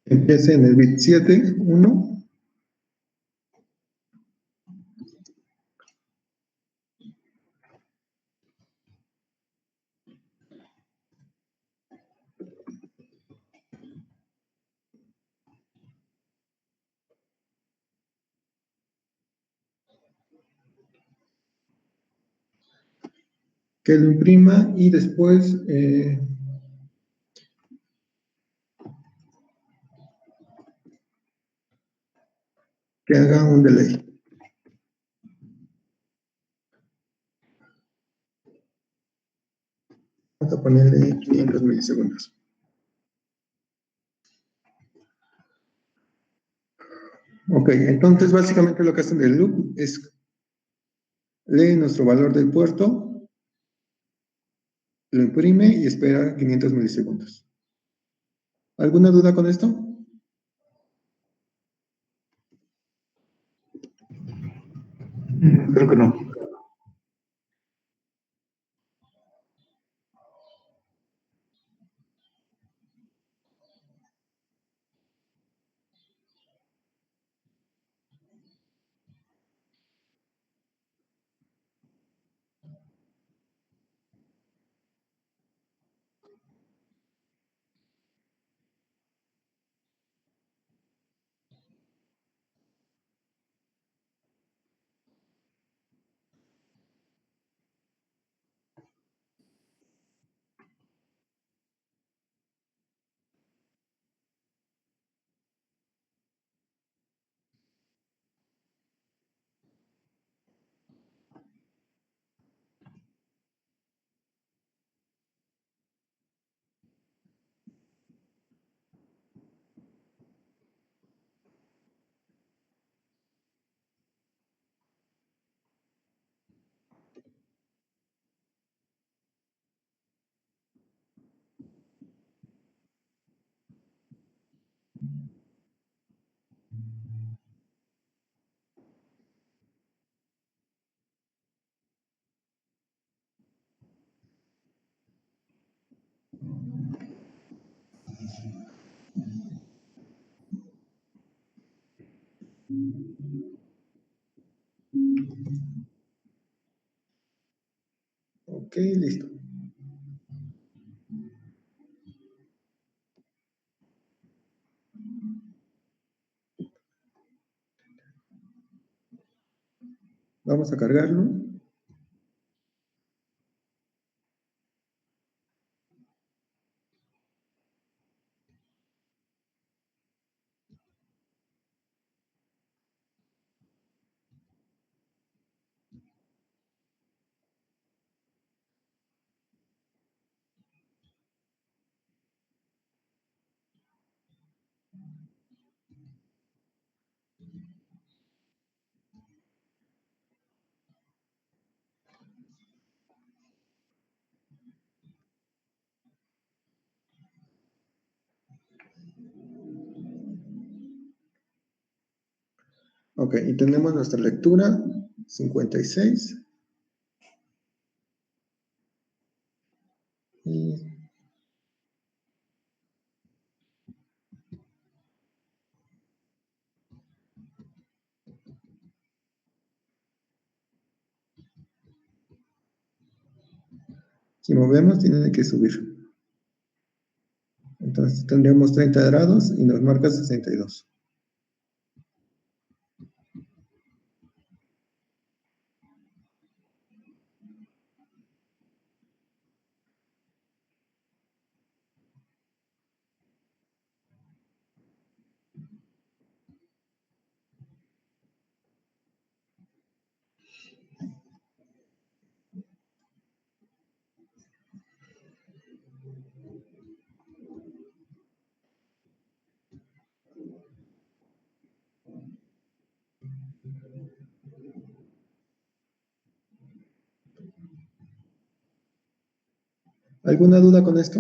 Empiece en el bit 7, 1. Que lo imprima y después que haga un delay. Vamos a ponerle 500 milisegundos. Ok, entonces básicamente lo que hacen del loop es lee nuestro valor del puerto, lo imprime y espera 500 milisegundos. ¿Alguna duda con esto? Creo que no. Ok, listo. Vamos a cargarlo. Ok, y tenemos nuestra lectura 56. Y si movemos, tiene que subir. Entonces tendríamos 30 grados y nos marca 62. ¿Alguna duda con esto?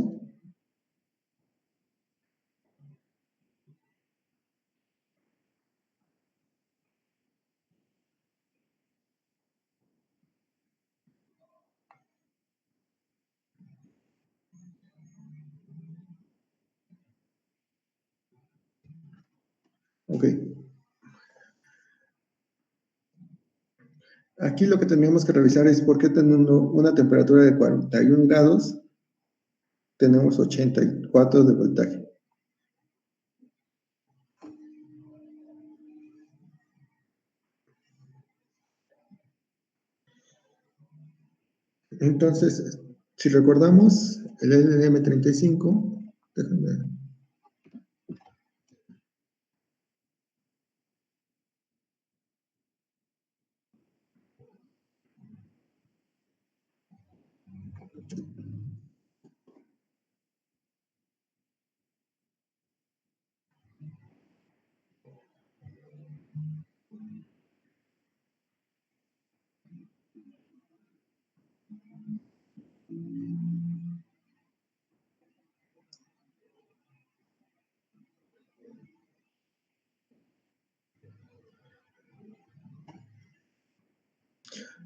Ok. Aquí lo que tenemos que revisar es por qué teniendo una temperatura de 41 grados, tenemos 84 de voltaje. Entonces, si recordamos, el LM35, déjame.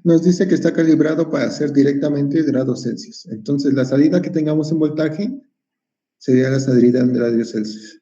Nos dice que está calibrado para hacer directamente grados Celsius. Entonces, la salida que tengamos en voltaje sería la salida en grados Celsius.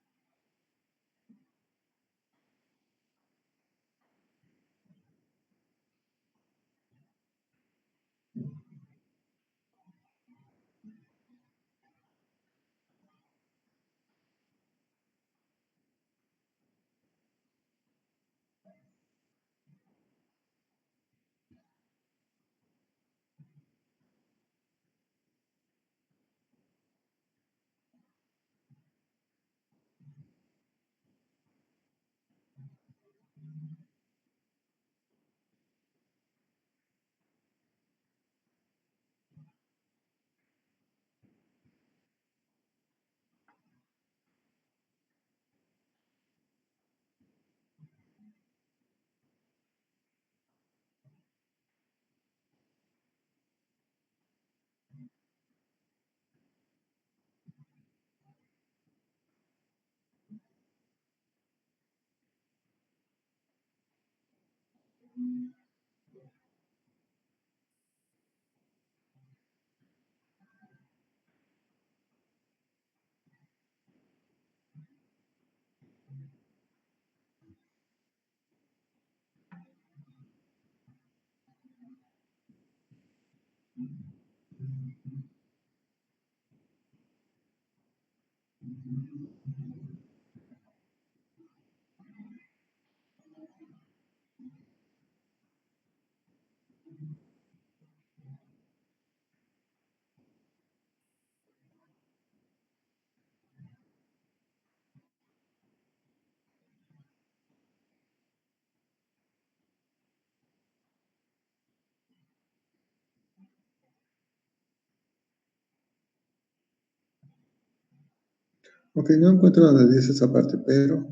Ok, no encuentro donde dice esa parte, pero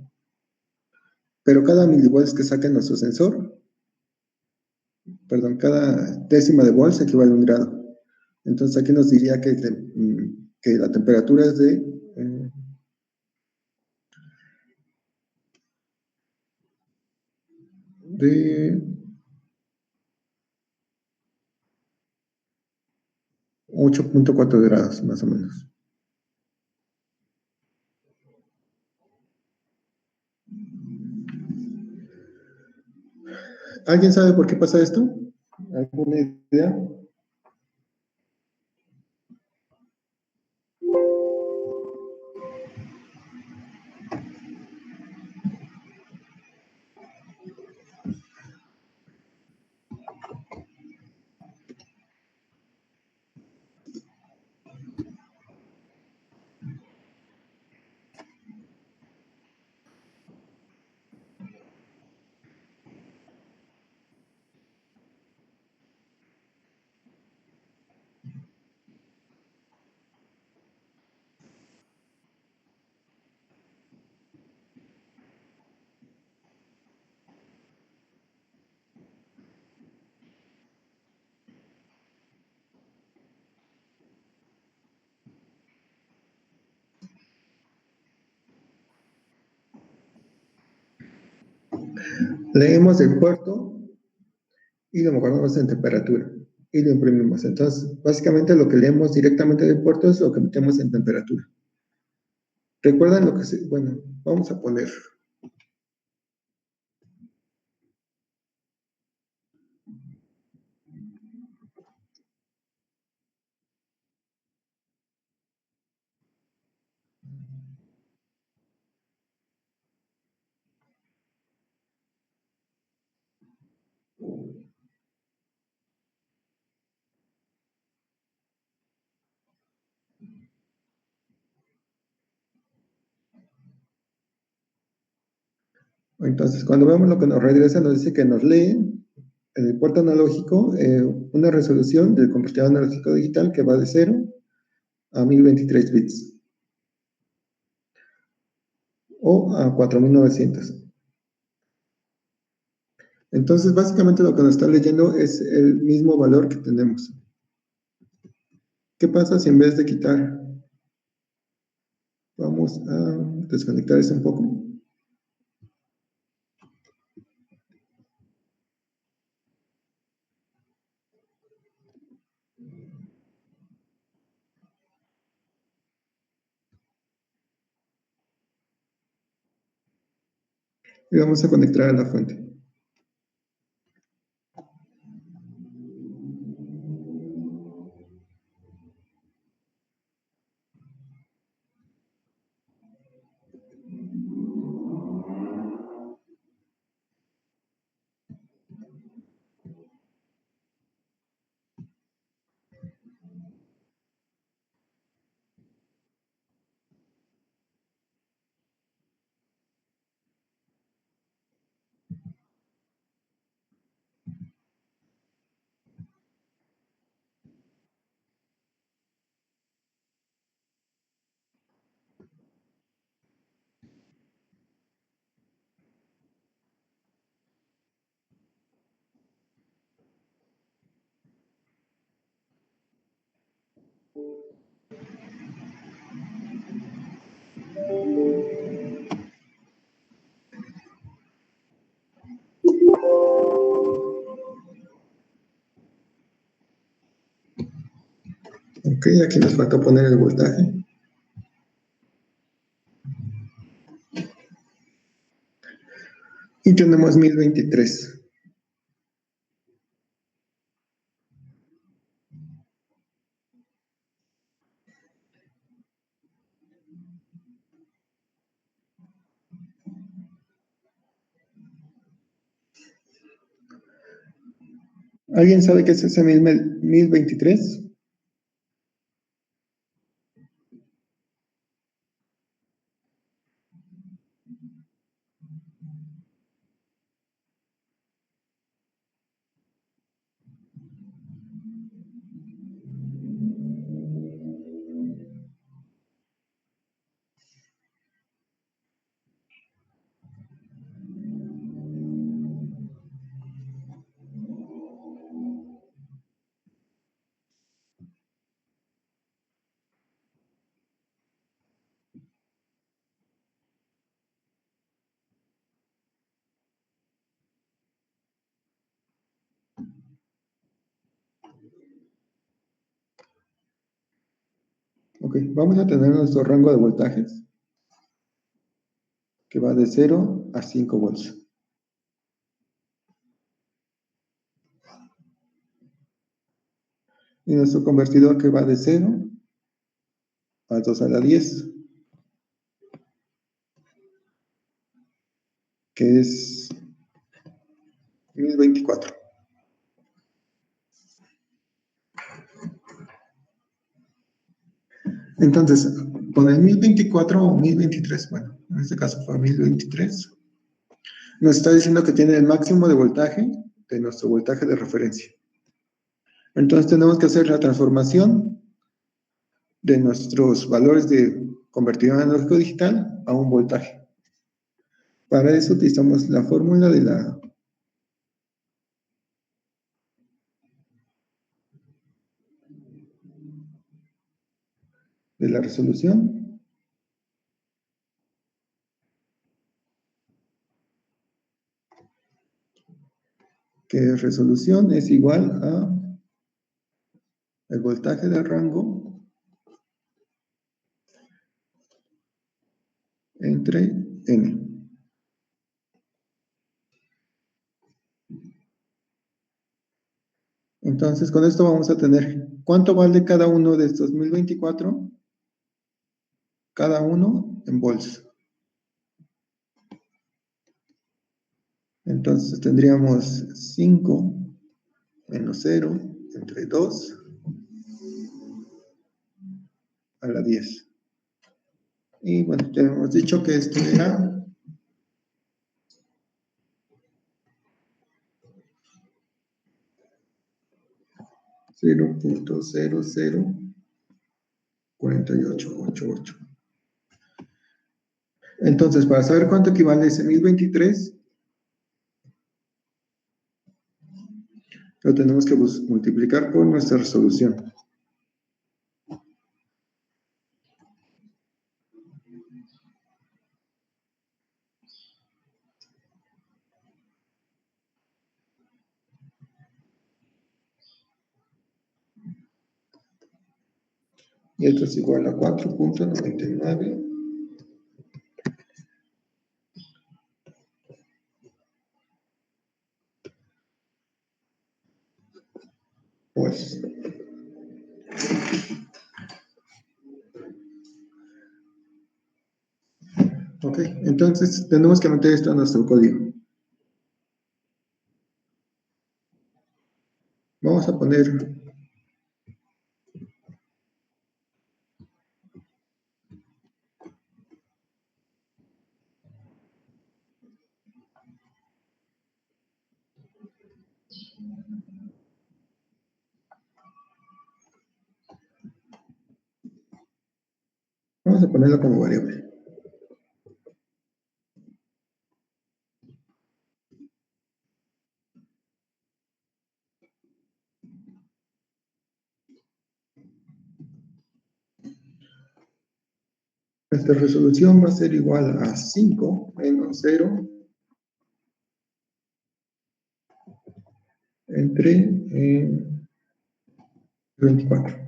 cada milivolts que saque nuestro sensor, perdón, cada décima de volts equivale a un grado. Entonces aquí nos diría que la temperatura es de 8.4 grados, más o menos. ¿Alguien sabe por qué pasa esto? ¿Alguna idea? Leemos el puerto y lo guardamos en temperatura y lo imprimimos. Entonces, básicamente lo que leemos directamente del puerto es lo que metemos en temperatura. ¿Recuerdan lo que bueno, vamos a poner? Entonces, cuando vemos lo que nos regresa, nos dice que nos lee en el puerto analógico una resolución del convertidor analógico digital que va de 0 a 1023 bits o a 4900. Entonces, básicamente lo que nos está leyendo es el mismo valor que tenemos. ¿Qué pasa si en vez de quitar, vamos a desconectar esto un poco? Y vamos a conectar a la fuente. Ok, aquí nos falta poner el voltaje. Y tenemos 1023. ¿Alguien sabe qué es ese 1023? Ok, vamos a tener nuestro rango de voltajes, que va de 0 a 5 volts. Y nuestro convertidor que va de 0 a 2 a la 10, que es 1024. Entonces, con el 1024 o 1023, bueno, en este caso fue 1023, nos está diciendo que tiene el máximo de voltaje de nuestro voltaje de referencia. Entonces tenemos que hacer la transformación de nuestros valores de convertidor analógico digital a un voltaje. Para eso utilizamos la fórmula de la resolución, que resolución es igual a el voltaje de rango entre N. Entonces, con esto vamos a tener, ¿cuánto vale cada uno de estos 1024? Cada uno en volts. Entonces tendríamos 5 menos 0 entre 2 a la 10. Y bueno, ya hemos dicho que esto era 0.004888. Entonces, para saber cuánto equivale ese 1023, lo tenemos que multiplicar por nuestra resolución. Y esto es igual a 4.99. Pues. Ok, entonces tenemos que meter esto a nuestro código. Vamos a poner vamos a ponerlo como variable. Nuestra resolución va a ser igual a 5 menos 0 entre 24.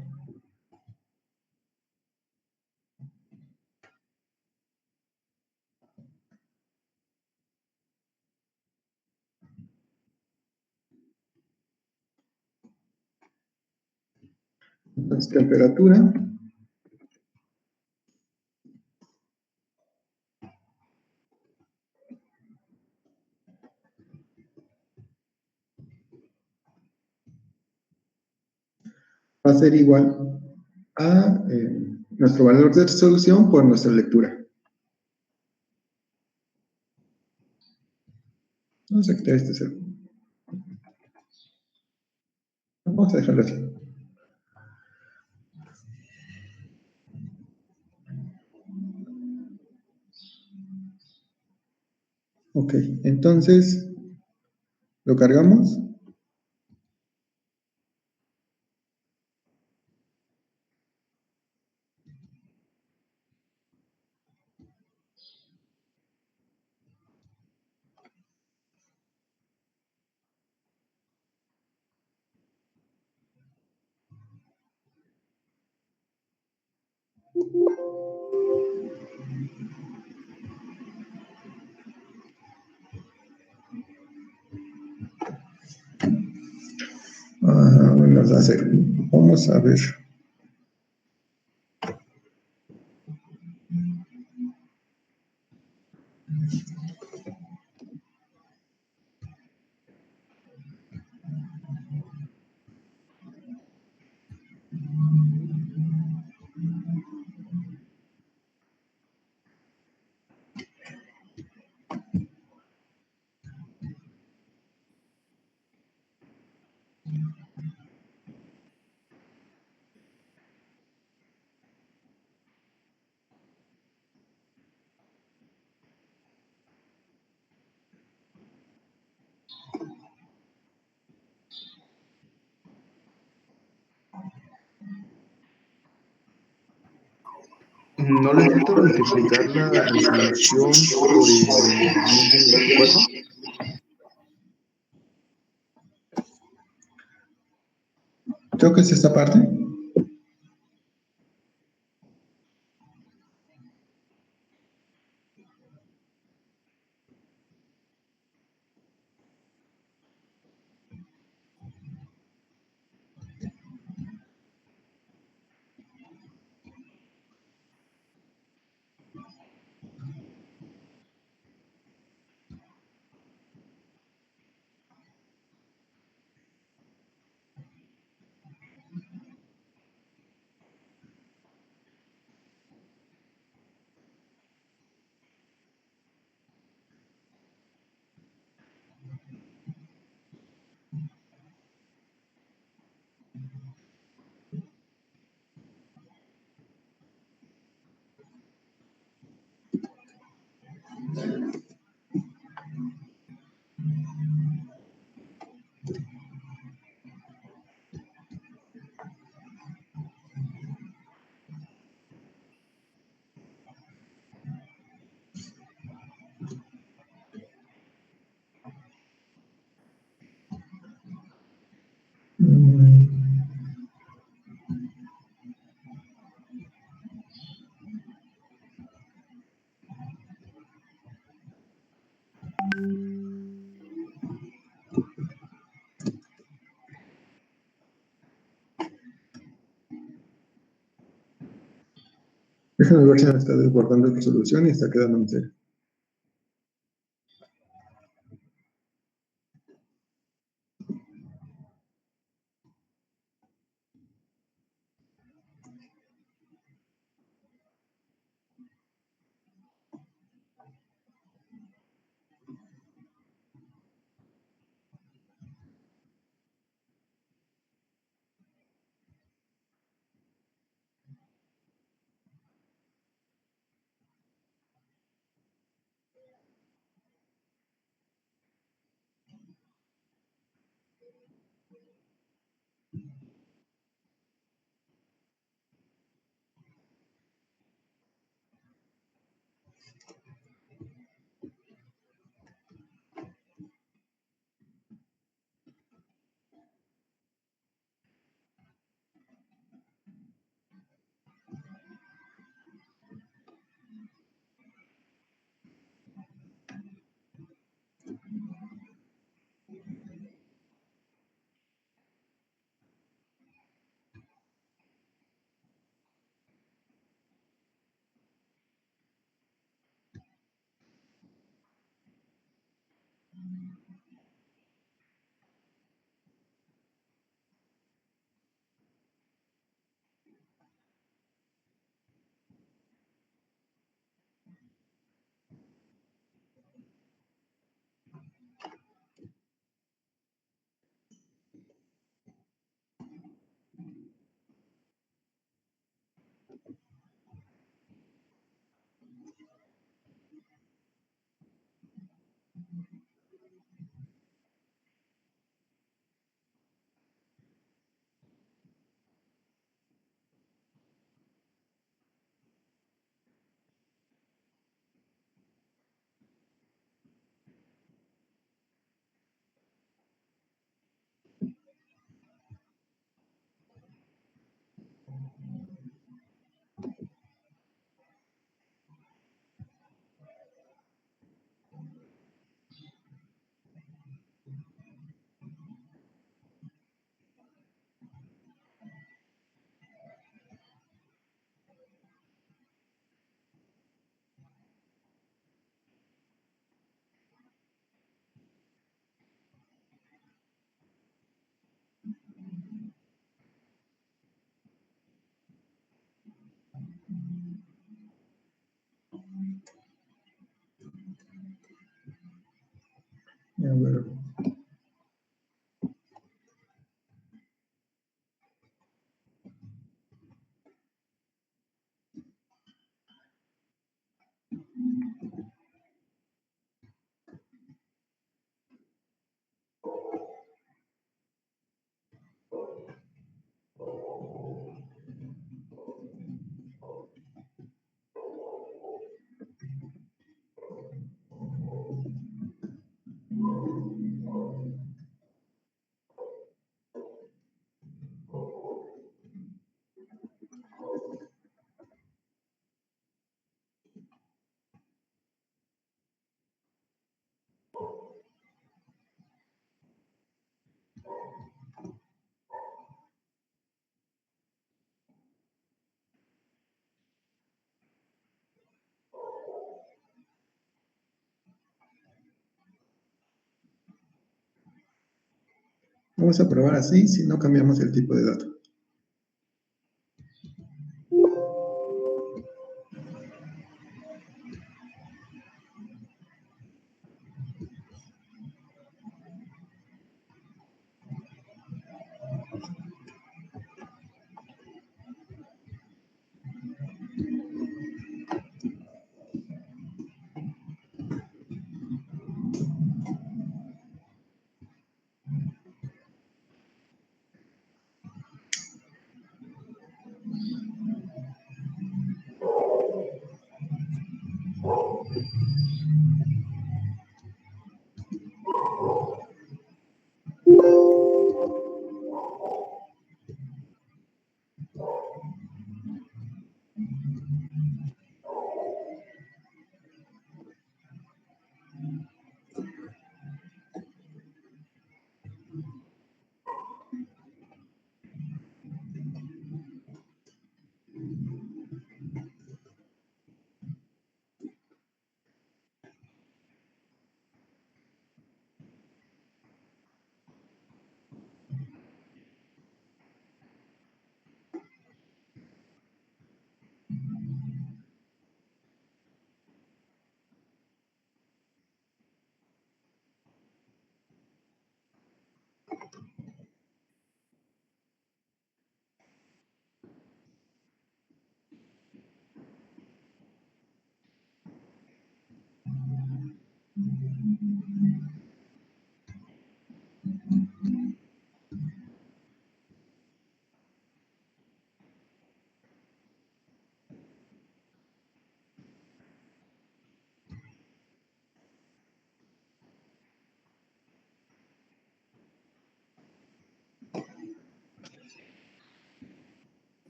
Entonces, temperatura va a ser igual a nuestro valor de resolución por nuestra lectura. Vamos a quitar este cero. Vamos a dejarlo así. Ok, entonces lo cargamos. Vamos a hacer. Vamos a ver. ¿No le intento multiplicar la resolución por el 1024? Creo que es esta parte. Déjame ver si me está desbordando resolución y está quedando en serio. ver. Vamos a probar así si no cambiamos el tipo de dato.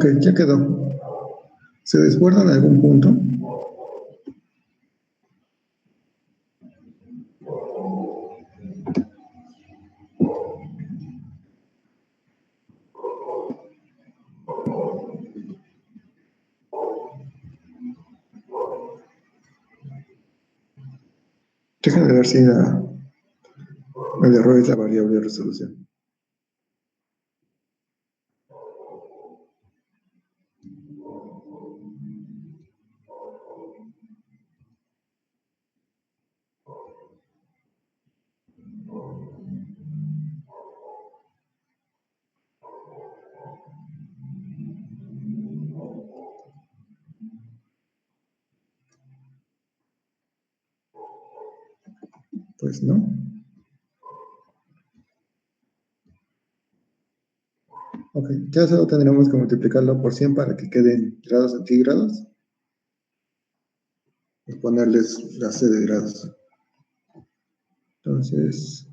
Ok, ya quedó. ¿Se desborda en algún punto? Déjame ver si el error es la variable de resolución. Pues no. Ok, ya solo tendremos que multiplicarlo por 100 para que queden grados centígrados y ponerles la C de grados. Entonces,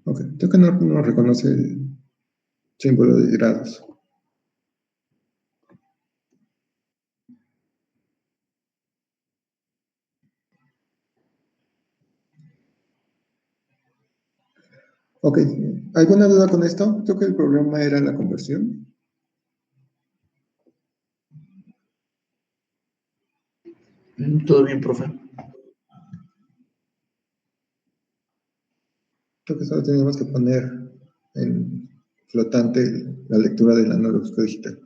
Ok, creo que no reconoce el símbolo de grados. Ok, ¿alguna duda con esto? Creo que el problema era la conversión. Todo bien, profe. Creo que solo teníamos que poner en flotante la lectura del analógico digital.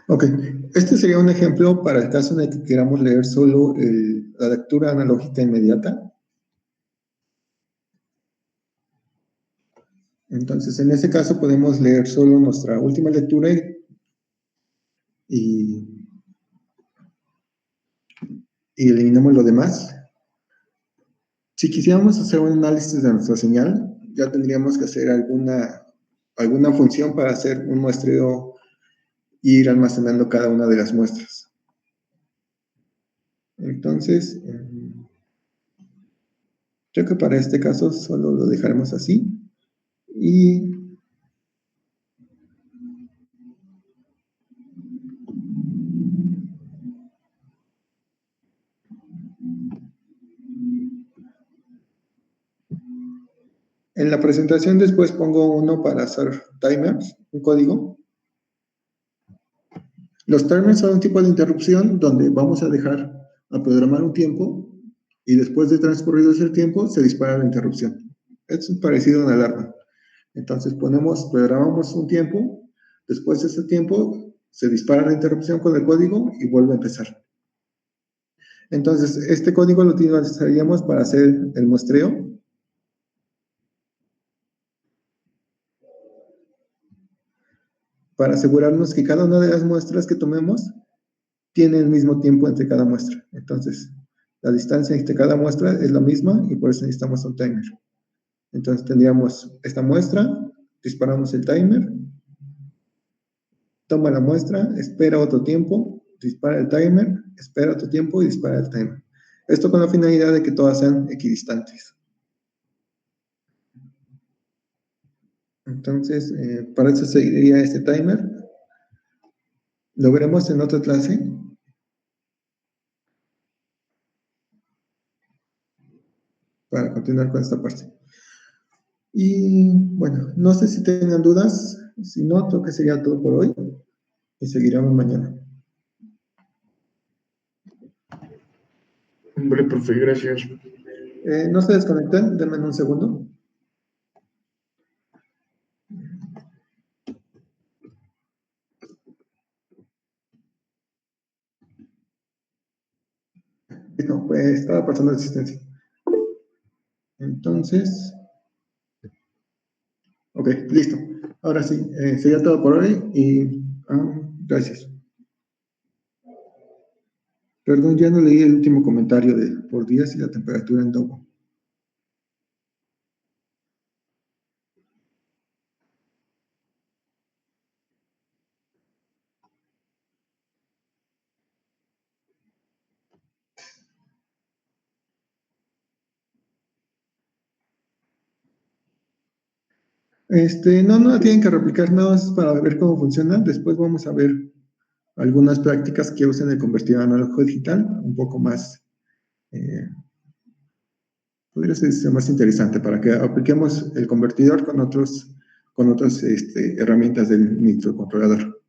Ok, este sería un ejemplo para el caso en el que queramos leer solo la lectura analógica inmediata. Entonces, en ese caso podemos leer solo nuestra última lectura y eliminamos lo demás. Si quisiéramos hacer un análisis de nuestra señal, ya tendríamos que hacer alguna función para hacer un muestreo e ir almacenando cada una de las muestras. Entonces, creo que para este caso solo lo dejaremos así. Y en la presentación después pongo uno para hacer timers, un código. Los timers son un tipo de interrupción donde vamos a dejar a programar un tiempo y después de transcurrido ese tiempo se dispara la interrupción. Es parecido a una alarma. Entonces programamos un tiempo, después de ese tiempo se dispara la interrupción con el código y vuelve a empezar. Entonces, este código lo utilizaríamos para hacer el muestreo. Para asegurarnos que cada una de las muestras que tomemos tiene el mismo tiempo entre cada muestra. Entonces, la distancia entre cada muestra es la misma y por eso necesitamos un timer. Entonces, tendríamos esta muestra, disparamos el timer, toma la muestra, espera otro tiempo, dispara el timer, espera otro tiempo y dispara el timer. Esto con la finalidad de que todas sean equidistantes. Entonces, para eso seguiría este timer. Lo veremos en otra clase. Para continuar con esta parte. Y bueno, no sé si tengan dudas. Si no, creo que sería todo por hoy. Y seguiremos mañana. Hombre, profe, gracias. No se desconecten, denme un segundo. No, pues estaba pasando asistencia. Entonces, ok, listo. Ahora sí, sería todo por hoy y gracias. Perdón, ya no leí el último comentario de por días y la temperatura en Dogo. No la tienen que replicar, nada más para ver cómo funciona. Después vamos a ver algunas prácticas que usen el convertidor analógico digital, un poco más, podría ser más interesante para que apliquemos el convertidor con otras herramientas del microcontrolador.